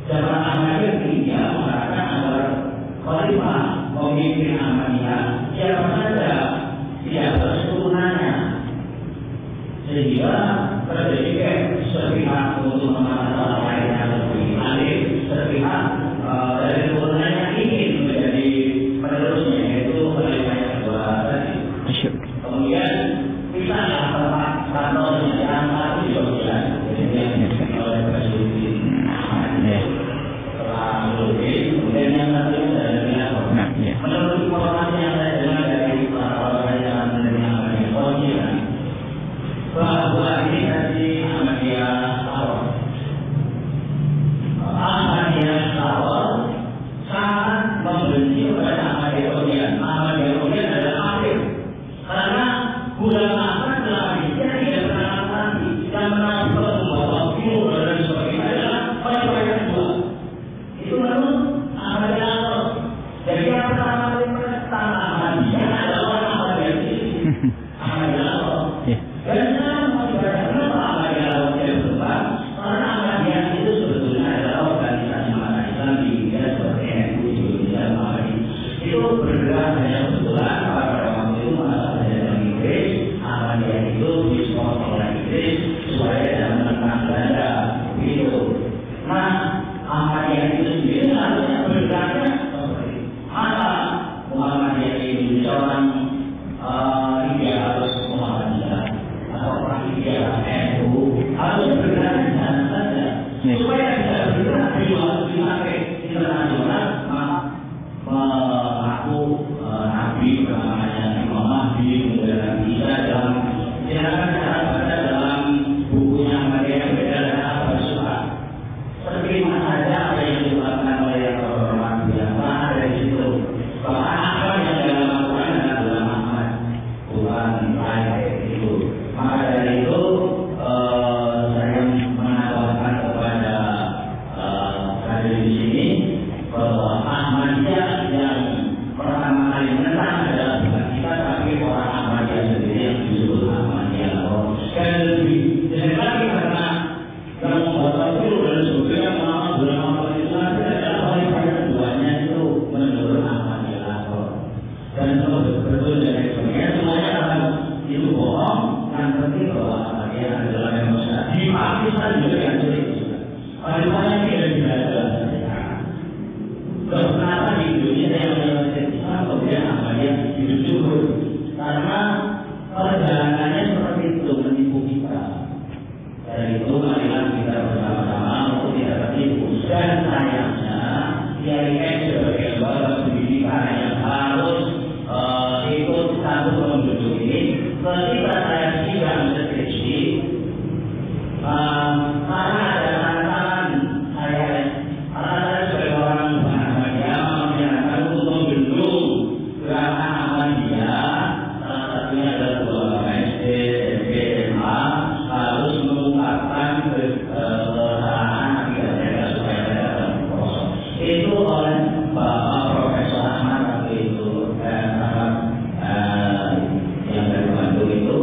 S3: Jamaah Ahmadiyah ketiga mengatakan agar khalifah pemimpin Ahmadiyah siapa saja tidak berketurunannya, sehingga terjadi sepihak untuk memaksa lain yang lebih alif, sepihak dari turunannya ingin menjadi penerusnya, yaitu khalifah yang kedua tadi. Kemudian kita tempat kantornya yang satu di Jogja, jadi yang oleh Presiden setelah Lutfi, kemudian yang satunya dari Minako. Menurut informasi yang saya dengar dari para orang yang menerima Ahmadiyah, bahwa ini dari Ahmadiyah awal sangat membenci kepada Ahmadiyah Qadian. Ahmadiyah Qadian adalah kafir karena ulama Ahmad telah tidak pernah mati dan menangkap bahwa ilmu dan sebagainya adalah orang yang kedua. Itu menurut Ahmadiyah awal. Jadi yang pertama kali menentang Ahmadiyah adalah orang Ahmadiyah ini. Ahmadiyah awal. Dan sekarang masih banyak kenapa Ahmadiyah awal tidak berubah? Karena Ahmadiyah itu sebetulnya adalah organisasi mata Islam di India seperti NU, Indonesia, Mali. Itu bergerak hanya kebetulan pada waktu itu masalah dari Inggris. Ahmadiyah itu disponsor oleh Inggris supaya tidak menentang Belanda. Begitu. Nah, Ahmadiyah itu sendiri harusnya bergeraknya seperti masa Muhammadiyah di Indonesia orang India harus Muhammadiyah atau orang India NU harus bergeraknya jangan saja supaya bisa bergerak di market internasional. Mengaku Nabi namanya Imam Mahdi, kemudian Nabi Isa dalam silakan cara baca dalam bukunya Ahmadiyah yang beda dan apa suka terima saja apa yang dilakukan oleh yang terhormat biasa dari situ. Bahkan apa yang dalam Al-Quran adalah dalam Ahmad, bukan lain itu. Maka dari itu saya menambahkan kepada hadir di sini bahwa Ahmadiyah yang pertama kali menentang adalah bukan kita tapi orang Ahmadiyah sendiri yang disebut Ahmadiyah. Dan lebih jelek lagi karena yang membuat itu dan sebagainya ulama Islam adalah khalifah keduanya itu menurut Ahmadiyah. Dan betul dari sebagainya semuanya akan itu bohong. Yang penting bahwa Ahmadiyah adalah yang besar. Di Pakistan juga yang sulit. Khalifahnya tidak ada. Kenapa di Indonesia yang menyelesaikan Islam kemudian Ahmadiyah hidup subur? Karena perjalanannya seperti itu menipu kita. Dari itu marilah kita bersama-sama untuk tidak tertipu. Dan sayangnya IAIN sebagai lembaga pendidikan yang harus ikut satu penduduk ini, ketika saya sidang skripsi, karena ada tantangan saya sebagai orang Ahmadiyah untuk membendung gerakan Ahmadiyah, salah satunya adalah dua SD, SMP, SMA harus mengungkapkan kesalahan akibatnya supaya tidak terproses. Itu oleh Bapak Profesor Ahmad waktu itu dan yang dari Bandung itu.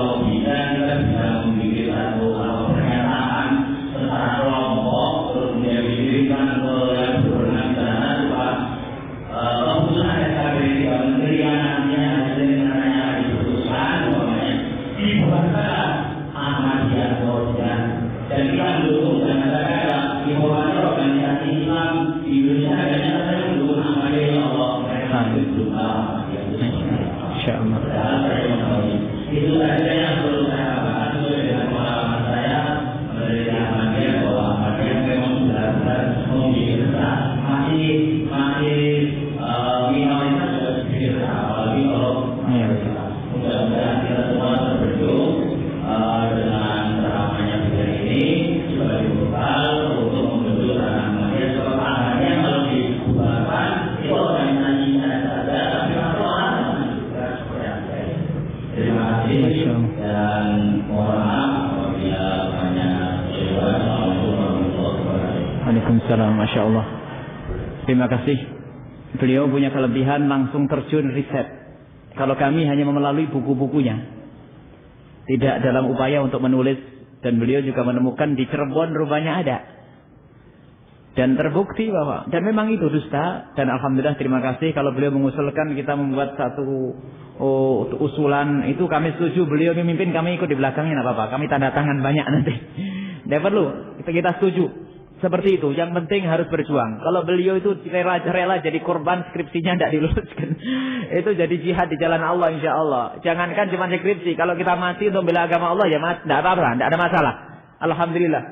S3: kalau bisa kita bisa membuat satu pernyataan secara kelompok terus kemudian dikirimkan ke yang berwenang di sana supaya keputusan SKB 3 Menteri yang nantinya hasilnya diputuskan umpamanya dibuatkan Ahmadiyah Kemudian dan kita mendukung dan ada informasi organisasi Islam di Indonesia adanya saya mendukung Ahmadiyah ya Allah mereka mendukung Ahmadiyah itu saja yang perlu saya bahas sesuai dengan pengalaman saya menjadi Ahmadiyah bahwa Ahmadiyah memang benar-benar memiliki masih minoritas sudah sedikit apalagi kalau mudah-mudahan kita semua terbentuk dengan ceramahnya beliau ini sebagai bekal untuk membentuk Ahmadiyah sebab Ahmadiyah kalau dibubarkan itu organisasi saya saja tapi kalau orang juga seperti apa. Terima kasih dan mohon maaf apabila banyak kecewa. Assalamualaikum warahmatullahi wabarakatuh.
S1: Waalaikumsalam, Masya Allah. Terima kasih. Beliau punya kelebihan langsung terjun riset. Kalau kami hanya melalui buku-bukunya, tidak dalam upaya untuk menulis. Dan beliau juga menemukan di Cirebon rupanya ada. Dan terbukti bahwa, dan memang itu dusta. Dan Alhamdulillah terima kasih kalau beliau mengusulkan kita membuat satu usulan. Itu kami setuju, beliau memimpin, kami ikut di belakangnya, tidak apa-apa. Kami tanda tangan banyak nanti. Tidak perlu, kita setuju. Seperti itu, yang penting harus berjuang. Kalau beliau itu rela jadi korban, skripsinya tidak diluluskan. Itu jadi jihad di jalan Allah insya Allah. Jangankan cuma skripsi, kalau kita mati untuk bela agama Allah ya tidak apa-apa, tidak ada masalah. Alhamdulillah.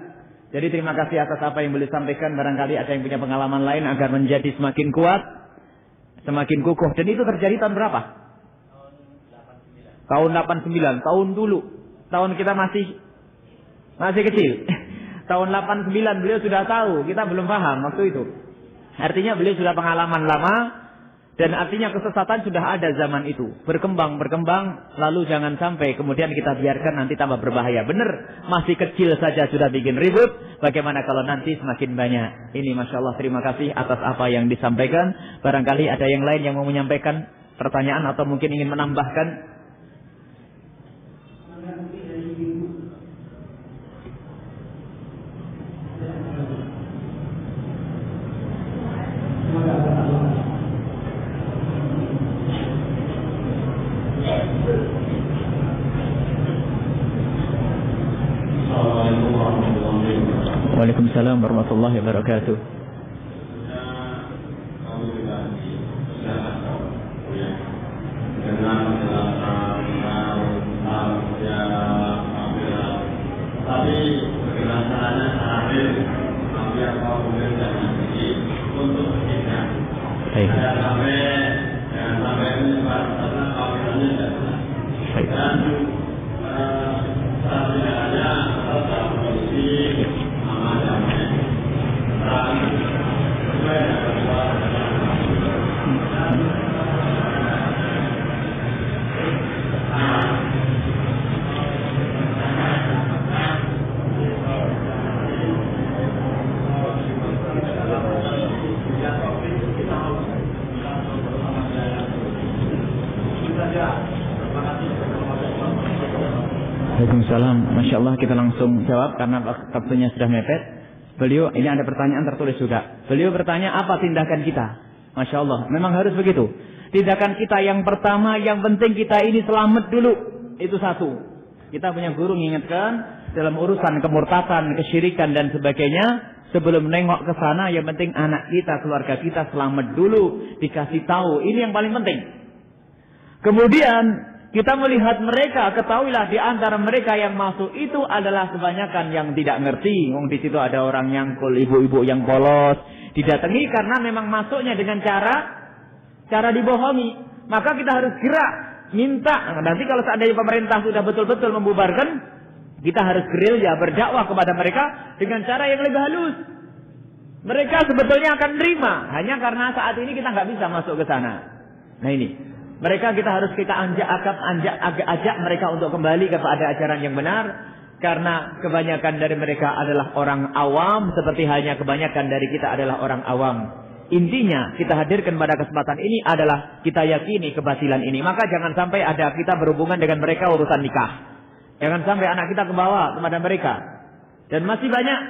S1: Jadi terima kasih atas apa yang beliau sampaikan. Barangkali ada yang punya pengalaman lain agar menjadi semakin kuat, semakin kukuh. Dan itu terjadi tahun berapa? Tahun 89. Tahun dulu. Tahun kita masih kecil. Tahun 89 beliau sudah tahu, kita belum paham waktu itu. Artinya beliau sudah pengalaman lama dan artinya kesesatan sudah ada zaman itu. Berkembang, lalu jangan sampai kemudian kita biarkan nanti tambah berbahaya. Benar, masih kecil saja sudah bikin ribut. Bagaimana kalau nanti semakin banyak? Ini Masya Allah, terima kasih atas apa yang disampaikan. Barangkali ada yang lain yang mau menyampaikan pertanyaan atau mungkin ingin menambahkan. Waalaikumsalam warahmatullahi wabarakatuh.
S3: Tapi penjelasannya terakhir sampai apa kemudian jadi untuk kita. Jangan sampai menyebar karena kafirannya tidak benar. Dan saat tidak ada dalam kondisi aman damai. Dan sesuai
S1: Waalaikumsalam. Masya Allah, kita langsung jawab karena waktunya sudah mepet. Beliau, ini ada pertanyaan tertulis juga. Beliau bertanya apa tindakan kita. Masya Allah, memang harus begitu. Tindakan kita yang pertama, yang penting kita ini selamat dulu. Itu satu. Kita punya guru mengingatkan dalam urusan kemurtadan, kesyirikan dan sebagainya. Sebelum nengok ke sana, yang penting anak kita, keluarga kita selamat dulu. Dikasih tahu, ini yang paling penting. Kemudian kita melihat mereka, ketahuilah di antara mereka yang masuk itu adalah kebanyakan yang tidak ngerti. Di situ ada orang nyangkul, ibu-ibu yang polos, didatangi karena memang masuknya dengan cara dibohongi. Maka kita harus gerak, minta. Nanti kalau seandainya pemerintah sudah betul-betul membubarkan, kita harus gerilya berdakwah kepada mereka dengan cara yang lebih halus. Mereka sebetulnya akan terima, hanya karena saat ini kita nggak bisa masuk ke sana. Nah ini. Mereka kita harus ajak mereka untuk kembali kepada ajaran yang benar. Karena kebanyakan dari mereka adalah orang awam. Seperti halnya kebanyakan dari kita adalah orang awam. Intinya kita hadirkan pada kesempatan ini adalah kita yakini kebatilan ini. Maka jangan sampai ada kita berhubungan dengan mereka urusan nikah.
S2: Jangan sampai anak kita kebawa kepada mereka. Dan masih banyak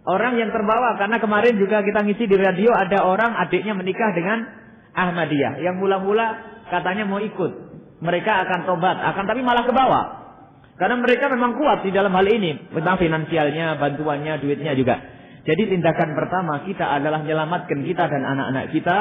S2: orang yang terbawa. Karena kemarin juga kita ngisi di radio, ada orang adiknya menikah dengan Ahmadiyah. Yang mula-mula katanya mau ikut. Mereka akan tobat, tapi malah kebawa. Karena mereka memang kuat di dalam hal ini. Tentang finansialnya, bantuannya, duitnya juga. Jadi tindakan pertama kita adalah menyelamatkan kita dan anak-anak kita.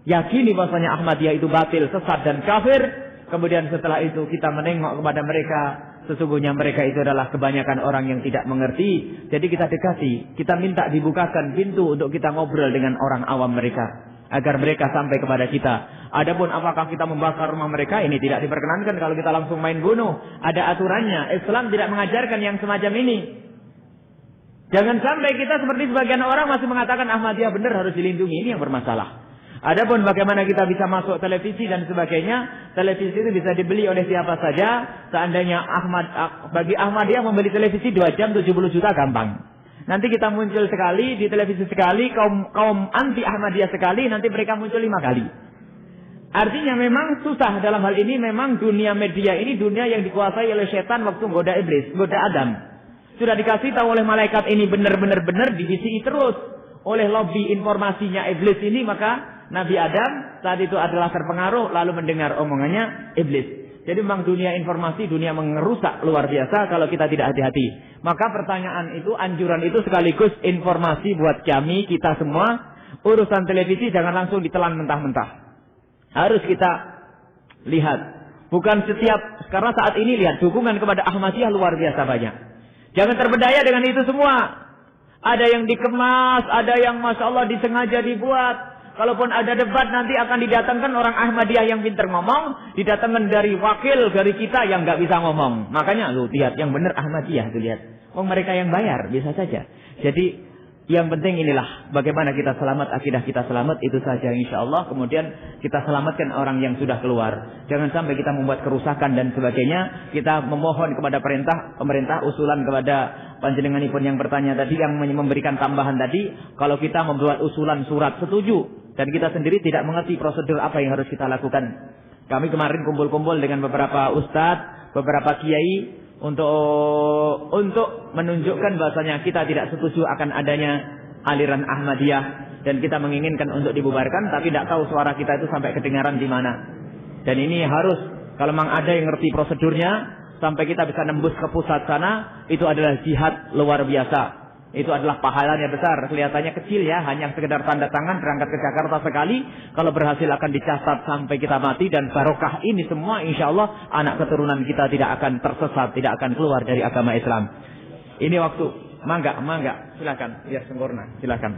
S2: Yakini bahwasanya Ahmadiyah itu batil, sesat dan kafir. Kemudian setelah itu kita menengok kepada mereka. Sesungguhnya mereka itu adalah kebanyakan orang yang tidak mengerti. Jadi kita dekati, kita minta dibukakan pintu untuk kita ngobrol dengan orang awam mereka. Agar mereka sampai kepada kita. Adapun apakah kita membakar rumah mereka, ini tidak diperkenankan kalau kita langsung main bunuh. Ada aturannya. Islam tidak mengajarkan yang semacam ini. Jangan sampai kita seperti sebagian orang masih mengatakan Ahmadiyah benar harus dilindungi. Ini yang bermasalah. Adapun bagaimana kita bisa masuk televisi dan sebagainya. Televisi itu bisa dibeli oleh siapa saja. Seandainya bagi Ahmadiyah membeli televisi 2 jam 70 juta gampang. Nanti kita muncul sekali di televisi sekali, kaum anti Ahmadiyah sekali, nanti mereka muncul 5 kali. Artinya memang susah dalam hal ini. Memang dunia media ini dunia yang dikuasai oleh setan waktu goda iblis, goda Adam. Sudah dikasih tahu oleh malaikat ini benar-benar divisi terus oleh lobby informasinya iblis ini, maka Nabi Adam saat itu adalah terpengaruh lalu mendengar omongannya iblis. Jadi memang dunia informasi, dunia mengerusak luar biasa kalau kita tidak hati-hati. Maka pertanyaan itu, anjuran itu sekaligus informasi buat kami, kita semua. Urusan televisi jangan langsung ditelan mentah-mentah. Harus kita lihat. Bukan setiap, karena saat ini lihat, dukungan kepada Ahmadiyah luar biasa banyak. Jangan terbedaya dengan itu semua. Ada yang dikemas, ada yang Masya Allah disengaja dibuat. Kalaupun ada debat nanti akan didatangkan orang Ahmadiyah yang pintar ngomong. Didatangkan dari wakil, dari kita yang nggak bisa ngomong. Makanya lu lihat, yang benar Ahmadiyah tuh lihat. Mereka yang bayar, bisa saja. Jadi yang penting inilah bagaimana kita selamat, akidah kita selamat, itu saja insya Allah. Kemudian kita selamatkan orang yang sudah keluar. Jangan sampai kita membuat kerusakan dan sebagainya. Kita memohon kepada pemerintah usulan kepada panjenenganipun yang bertanya tadi, yang memberikan tambahan tadi. Kalau kita membuat usulan surat setuju dan kita sendiri tidak mengerti prosedur apa yang harus kita lakukan. Kami kemarin kumpul-kumpul dengan beberapa ustadz, beberapa kiai, untuk menunjukkan bahasanya kita tidak setuju akan adanya aliran Ahmadiyah dan kita menginginkan untuk dibubarkan, tapi tidak tahu suara kita itu sampai kedengaran di mana. Dan ini harus, kalau memang ada yang ngerti prosedurnya sampai kita bisa nembus ke pusat sana, itu adalah jihad luar biasa. Itu adalah pahalanya besar. Kelihatannya kecil ya, hanya sekedar tanda tangan berangkat ke Jakarta sekali. Kalau berhasil akan dicatat sampai kita mati. Dan barokah ini semua insya Allah anak keturunan kita tidak akan tersesat, tidak akan keluar dari agama Islam. Ini waktu. Mangga. Silakan, biar sempurna. Silakan.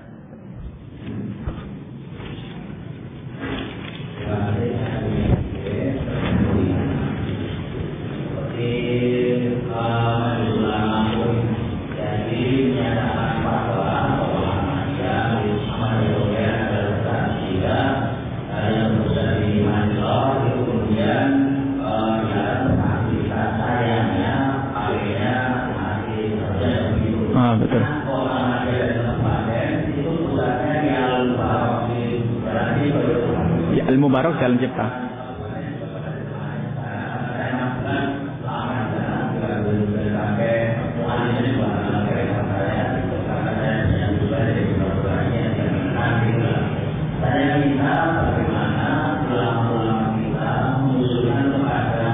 S3: Jadi menyatakan bahwa Ahmadiyah adalah yang berusaha di Manila, itu kemudian aktivitas sayangnya akhirnya masih terjadi begitu.
S1: Betul.
S3: Ahmadiyah dan Kemarin itu pusatnya di Al-Mubarak, berarti
S1: Ya, Al-Mubarak Jalan Cipta. Saya minta bagaimana ulama-ulama kita mengusulkan kepada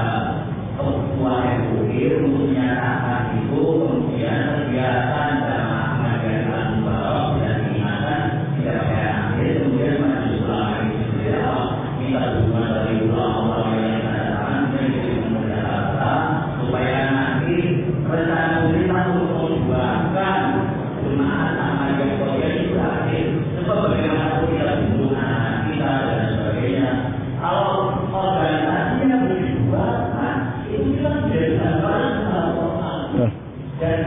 S1: ketua MUI untuk menyatakan itu, kemudian kegiatan dalam Ahmadiyah dan Mubarak dan ingatan tidak saya ambil, kemudian majelis ulama itu sendiri minta dukungan dari ulama-ulama yang datang menjadi Jakarta supaya nanti rencana pemerintah untuk membuatkan jemaah Ahmadiyah Korea itu hadir. Sebab bagaimana kita hubungan kita dan sebagainya. Kalau organisasinya berjuang, itu kita menjadi gambaran Al-Quran. Dan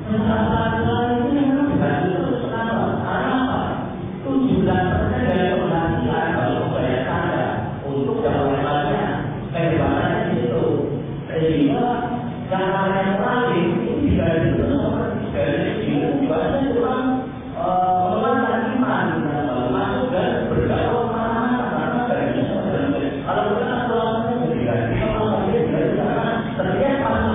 S1: masalah ini memang tidak terus karena apa? 7% dari penghasilan kalau saya tanda untuk jawabannya kehebatannya di situ. Sehingga cara yang paling itu tidak diterus dari situ banyak orang mengeluarkan iman masuk dan bergaul mana dari kalau kita selalu menjadi terlihat pada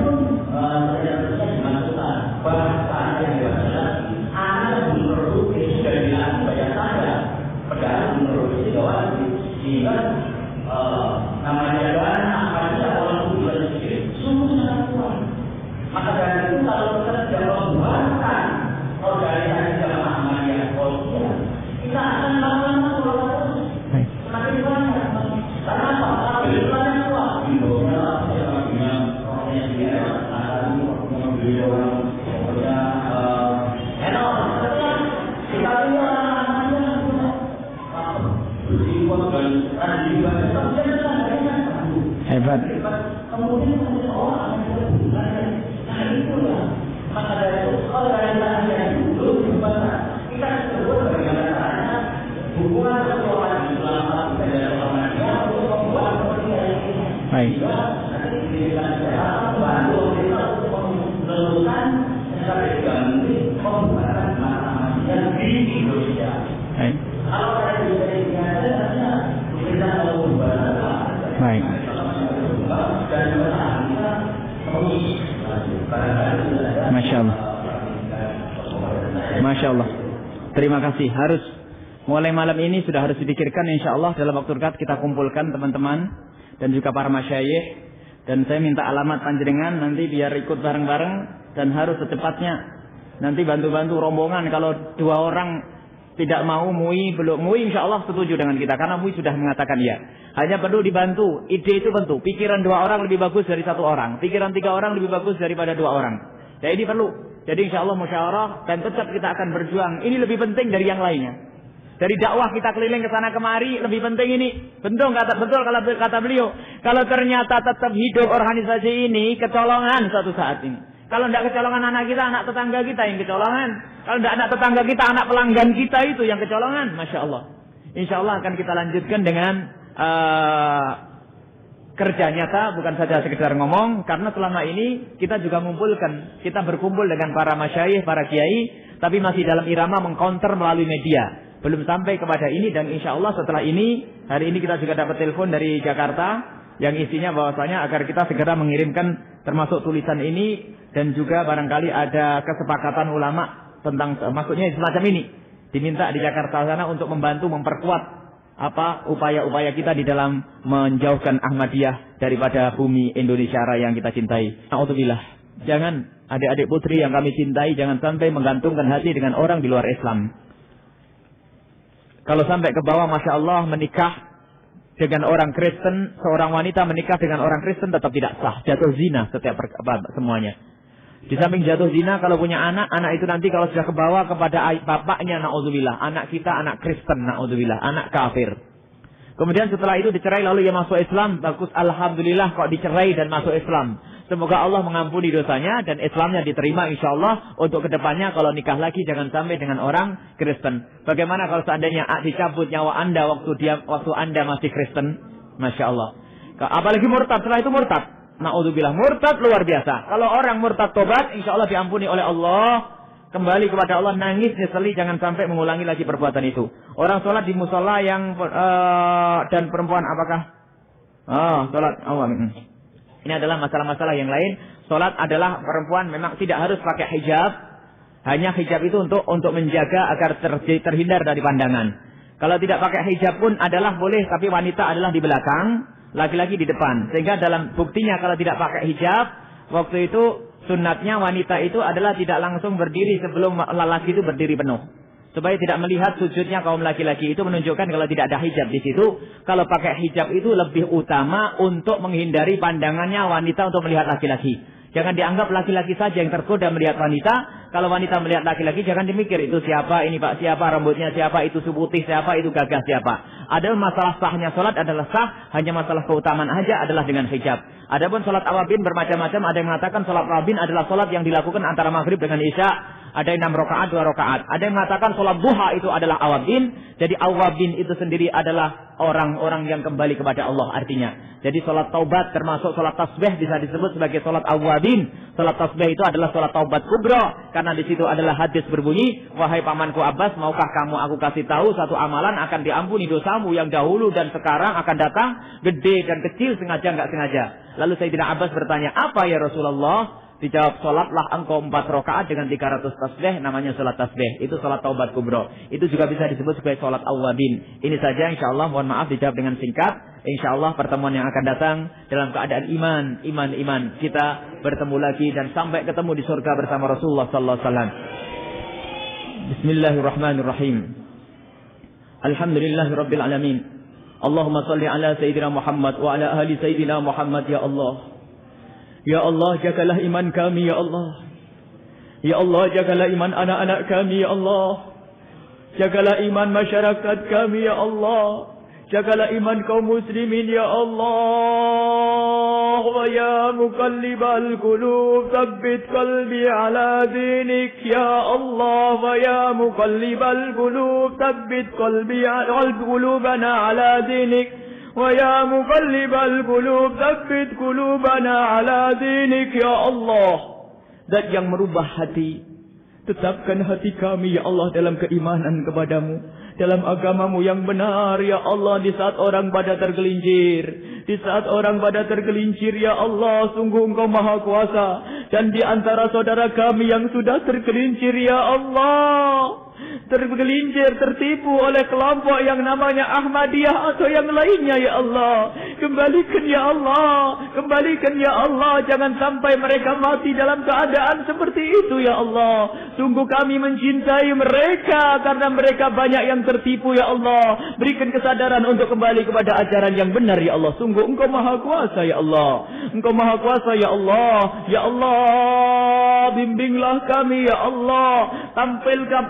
S3: pun ternyata dimasukkan bahkan yang dewasa lagi anak belum produksi sudah dilatih banyak saja padahal belum produksi wajib sehingga namanya anak pada orang tua sendiri sungguh sangat kuat. Maka dari itu kalau kita tidak membuatkan organisasi jamaah Ahmadiyah Polsia, kita akan lama-lama keluar terus semakin banyak. Karena apa? Kalau kita kuat,
S1: hebat.
S3: Kemudian orang nah itulah maka dari itu organisasi yang dulu kita sebut bagaimana caranya hubungan sekolah Islam dan Muhammadiyah untuk membuat kepentingan ini.
S1: Baik.
S3: Nanti diberikan sehat bantu kita untuk menentukan strategi pembuatan Muhammadiyah di Indonesia.
S1: Baik.
S3: Kalau ada bisa artinya kita mau membuat apa?
S1: Baik.
S3: Dan kita
S1: Masya Allah. Masya Allah. Terima kasih. Harus mulai malam ini sudah harus dipikirkan, insya Allah dalam waktu dekat kita kumpulkan teman-teman dan juga para masyayikh, dan saya minta alamat panjenengan nanti biar ikut bareng-bareng, dan harus secepatnya nanti bantu-bantu rombongan. Kalau 2 orang tidak mau, MUI belum, MUI insya Allah setuju dengan kita karena MUI sudah mengatakan ya. Hanya perlu dibantu, ide itu bentuk. Pikiran 2 orang lebih bagus dari 1 orang. Pikiran 3 orang lebih bagus daripada 2 orang. Jadi ini perlu. Jadi insya Allah musyawarah dan tetap kita akan berjuang. Ini lebih penting dari yang lainnya. Dari dakwah kita keliling ke sana kemari lebih penting ini. Betul kalau kata beliau. Kalau ternyata tetap hidup organisasi ini kecolongan suatu saat ini. Kalau tidak kecolongan anak kita, anak tetangga kita yang kecolongan. Kalau tidak anak tetangga kita, anak pelanggan kita itu yang kecolongan. Masya Allah. Insya Allah akan kita lanjutkan dengan kerja nyata, bukan saja sekedar ngomong. Karena selama ini kita juga mengumpulkan, kita berkumpul dengan para masyayikh, para kiai, tapi masih dalam irama mengcounter melalui media. Belum sampai kepada ini, dan insya Allah setelah ini, hari ini kita juga dapat telepon dari Jakarta yang isinya bahwasanya agar kita segera mengirimkan termasuk tulisan ini, dan juga barangkali ada kesepakatan ulama tentang maksudnya semacam ini. Diminta di Jakarta sana untuk membantu memperkuat upaya-upaya kita di dalam menjauhkan Ahmadiyah daripada bumi Indonesia Raya yang kita cintai. Na'udzubillah. Jangan adik-adik putri yang kami cintai, jangan sampai menggantungkan hati dengan orang di luar Islam. Kalau sampai ke bawah, Masya Allah, menikah dengan orang Kristen, seorang wanita menikah dengan orang Kristen tetap tidak sah. Jatuh zina setiap semuanya. Di samping jatuh zina, kalau punya anak, anak itu nanti kalau sudah kebawa kepada bapaknya, na'udzubillah. Anak kita anak Kristen, na'udzubillah. Anak kafir. Kemudian setelah itu dicerai lalu ia masuk Islam. Bagus, alhamdulillah kok dicerai dan masuk Islam. Semoga Allah mengampuni dosanya dan Islamnya diterima insyaAllah. Untuk kedepannya kalau nikah lagi jangan sampai dengan orang Kristen. Bagaimana kalau seandainya dicabut nyawa Anda waktu Anda masih Kristen? Masya Allah. Apalagi murtad, setelah itu murtad. Na'udzubillah, murtad luar biasa. Kalau orang murtad tobat, insya Allah diampuni oleh Allah. Kembali kepada Allah, nangis, nyeseli, jangan sampai mengulangi lagi perbuatan itu. Orang sholat di musola yang dan perempuan apakah? Sholat awam. Ini adalah masalah-masalah yang lain. Sholat adalah perempuan memang tidak harus pakai hijab. Hanya hijab itu untuk menjaga agar terhindar dari pandangan. Kalau tidak pakai hijab pun adalah boleh, tapi wanita adalah di belakang, laki-laki di depan. Sehingga dalam buktinya kalau tidak pakai hijab, waktu itu sunatnya wanita itu adalah tidak langsung berdiri sebelum lelaki itu berdiri penuh. Supaya tidak melihat sujudnya kaum laki-laki. Itu menunjukkan kalau tidak ada hijab di situ. Kalau pakai hijab itu lebih utama untuk menghindari pandangannya wanita untuk melihat laki-laki. Jangan dianggap laki-laki saja yang tergoda melihat wanita. Kalau wanita melihat laki-laki jangan dimikir itu siapa, ini pak siapa, rambutnya siapa, itu putih siapa, itu gagah siapa. Ada masalah sahnya sholat adalah sah, hanya masalah keutamaan aja adalah dengan hijab. Adapun sholat awabin bermacam-macam, ada yang mengatakan sholat awabin adalah sholat yang dilakukan antara maghrib dengan isya.
S2: Ada yang 6 rakaat, 2 rakaat. Ada yang mengatakan sholat duha itu adalah awabin. Jadi awabin itu sendiri adalah orang-orang yang kembali kepada Allah artinya. Jadi sholat taubat termasuk sholat tasbih bisa disebut sebagai sholat awabin. Sholat tasbih itu adalah sholat taubat kubra. Karena di situ adalah hadis berbunyi, wahai pamanku Abbas, maukah kamu aku kasih tahu satu amalan akan diampuni dosamu yang dahulu dan sekarang akan datang, gede dan kecil, sengaja nggak sengaja. Lalu Sayyidina Abbas bertanya, apa ya Rasulullah? Dijawab, sholatlah engkau 4 rakaat dengan 300 tasbih, namanya sholat tasbih. Itu sholat taubat kubro. Itu juga bisa disebut sebagai sholat awabin. Ini saja insyaAllah, mohon maaf dijawab dengan singkat. InsyaAllah pertemuan yang akan datang dalam keadaan iman. Kita bertemu lagi dan sampai ketemu di surga bersama Rasulullah sallallahu alaihi wasallam. Bismillahirrahmanirrahim. Alhamdulillahirabbil alamin. Allahumma salli ala sayyidina Muhammad wa ala ahli sayyidina Muhammad ya Allah. Ya Allah, jagalah iman kami, ya Allah. Ya Allah, jagalah iman anak-anak kami, ya Allah. Jagalah iman masyarakat kami, ya Allah. Jagalah iman kaum muslimin, ya Allah. Wa ya muqallibal qulub, tsabbit qalbi ala dinik, ya Allah. Wa ya muqallibal qulub, tsabbit qulubana ala dinik. وَيَا مُقَلِّبَ الْقُلُوبِ ثَبِّتْ قُلُوبَنَا عَلَى دِينِكَ يا Allah. Zat yang merubah hati, tetapkan hati kami ya Allah dalam keimanan kepadamu, dalam agamamu yang benar ya Allah. Di saat orang pada tergelincir, ya Allah, sungguh Engkau Maha Kuasa. Dan di antara saudara kami yang sudah tergelincir ya Allah, tertipu oleh kelompok yang namanya Ahmadiyah atau yang lainnya ya Allah, kembalikan ya Allah, jangan sampai mereka mati dalam keadaan seperti itu ya Allah. Sungguh kami mencintai mereka karena mereka banyak yang tertipu ya Allah. Berikan kesadaran untuk kembali kepada ajaran yang benar ya Allah. Sungguh Engkau Maha Kuasa ya Allah, Engkau Maha Kuasa ya Allah. Ya Allah, bimbinglah kami ya Allah,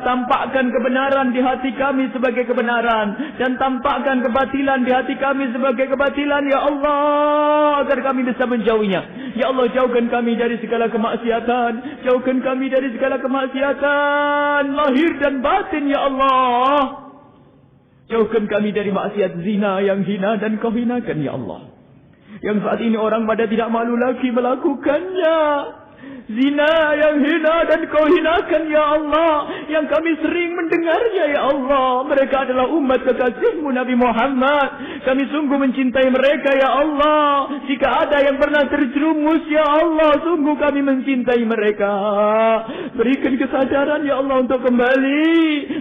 S2: tampakkan kebenaran di hati kami sebagai kebenaran, dan tampakkan kebatilan di hati kami sebagai kebatilan ya Allah, agar kami bisa menjauhinya ya Allah. Jauhkan kami dari segala kemaksiatan, lahir dan batin ya Allah. Jauhkan kami dari maksiat zina yang hina dan kau hinakan ya Allah, yang saat ini orang pada tidak malu lagi melakukannya. Zina yang hina dan kau hinakan ya Allah, yang kami sering mendengarnya ya Allah. Mereka adalah umat kekasihmu Nabi Muhammad. Kami sungguh mencintai mereka ya Allah. Jika ada yang pernah terjerumus ya Allah, sungguh kami mencintai mereka. Berikan kesadaran ya Allah untuk kembali,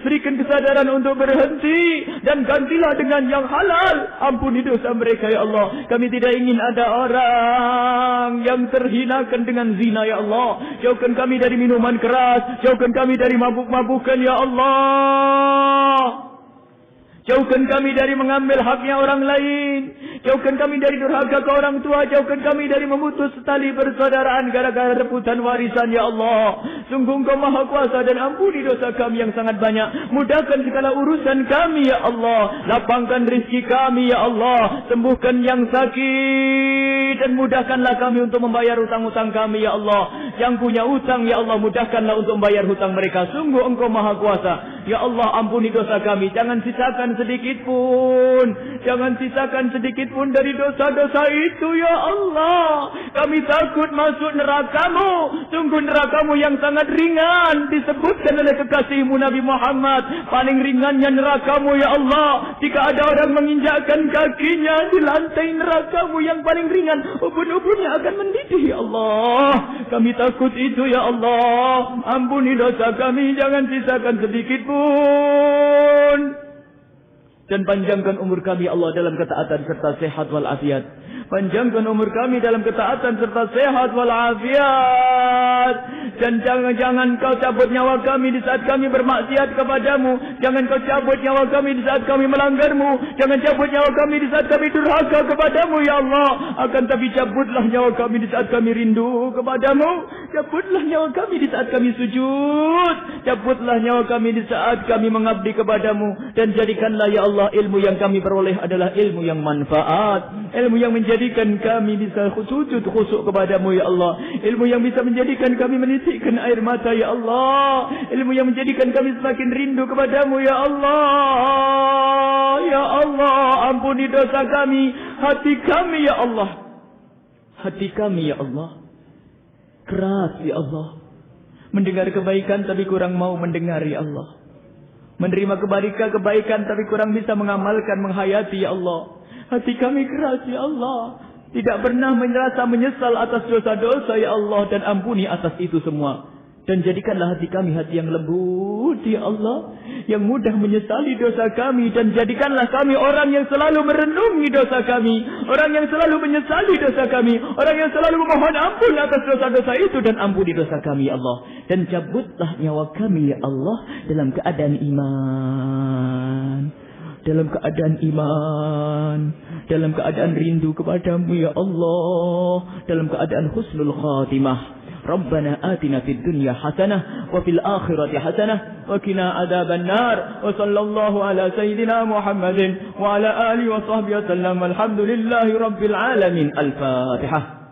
S2: berikan kesadaran untuk berhenti, dan gantilah dengan yang halal. Ampuni dosa mereka ya Allah. Kami tidak ingin ada orang yang terhinakan dengan zina ya Allah. Jauhkan kami dari minuman keras, jauhkan kami dari mabuk-mabukan ya Allah. Jauhkan kami dari mengambil haknya orang lain, jauhkan kami dari durhaka ke orang tua, jauhkan kami dari memutus tali persaudaraan gara-gara rebutan warisan ya Allah. Sungguh Engkau Maha Kuasa, dan ampuni dosa kami yang sangat banyak. Mudahkan segala urusan kami ya Allah, lapangkan rezeki kami ya Allah, sembuhkan yang sakit, dan mudahkanlah kami untuk membayar hutang-hutang kami ya Allah. Yang punya hutang ya Allah, mudahkanlah untuk membayar hutang mereka. Sungguh Engkau Maha Kuasa ya Allah, ampuni dosa kami, jangan sisakan sedikit pun dari dosa-dosa itu ya Allah. Kami takut masuk nerakamu, sungguh nerakamu yang sangat ringan, disebutkan oleh kekasihmu Nabi Muhammad. Paling ringannya nerakamu ya Allah, jika ada orang menginjakkan kakinya di lantai nerakamu yang paling ringan, ubun-ubunnya akan mendidih ya Allah. Kami takut itu ya Allah. Ampuni dosa kami, jangan sisakan sedikit pun. Dan panjangkan umur kami Allah dalam ketaatan serta sehat walafiat. Panjangkan umur kami dalam ketaatan serta sehat walafiat. Dan jangan kau cabut nyawa kami di saat kami bermaksiat kepadamu. Jangan kau cabut nyawa kami di saat kami melanggarmu. Jangan cabut nyawa kami di saat kami durhaka kepadamu ya Allah. Akan tapi cabutlah nyawa kami di saat kami rindu kepadamu.
S1: Cabutlah nyawa kami di saat kami sujud. Cabutlah nyawa kami di saat kami mengabdi kepadamu. Dan jadikanlah ya Allah ilmu yang kami peroleh adalah ilmu yang manfaat. Ilmu yang menjadikan kami bisa sujud khusyuk kepadamu ya Allah. Ilmu yang bisa menjadikan kami menitikkan air mata ya Allah. Ilmu yang menjadikan kami semakin rindu kepadamu ya Allah. Ya Allah, ampuni dosa kami. Hati kami ya Allah. Hati kami ya Allah. Keras ya Allah. Mendengar kebaikan tapi kurang mau mendengar ya Allah. Menerima kebaikan tapi kurang bisa mengamalkan, menghayati ya Allah. Hati kami keras ya Allah. Tidak pernah merasa menyesal atas dosa-dosa ya Allah. Dan ampuni atas itu semua. Dan jadikanlah hati kami hati yang lembut ya Allah. Yang mudah menyesali dosa kami. Dan jadikanlah kami orang yang selalu merenungi dosa kami. Orang yang selalu menyesali dosa kami. Orang yang selalu memohon ampun atas dosa-dosa itu. Dan ampuni dosa kami ya Allah. Dan cabutlah nyawa kami ya Allah. Dalam keadaan iman. Dalam keadaan iman. Dalam keadaan rindu kepadamu ya Allah. Dalam keadaan husnul khatimah. ربنا آتنا في الدنيا حسنة وفي الآخرة حسنة وقنا عذاب النار وصلى الله على سيدنا محمد وعلى آله وصحبه وسلم الحمد لله رب العالمين الفاتحة.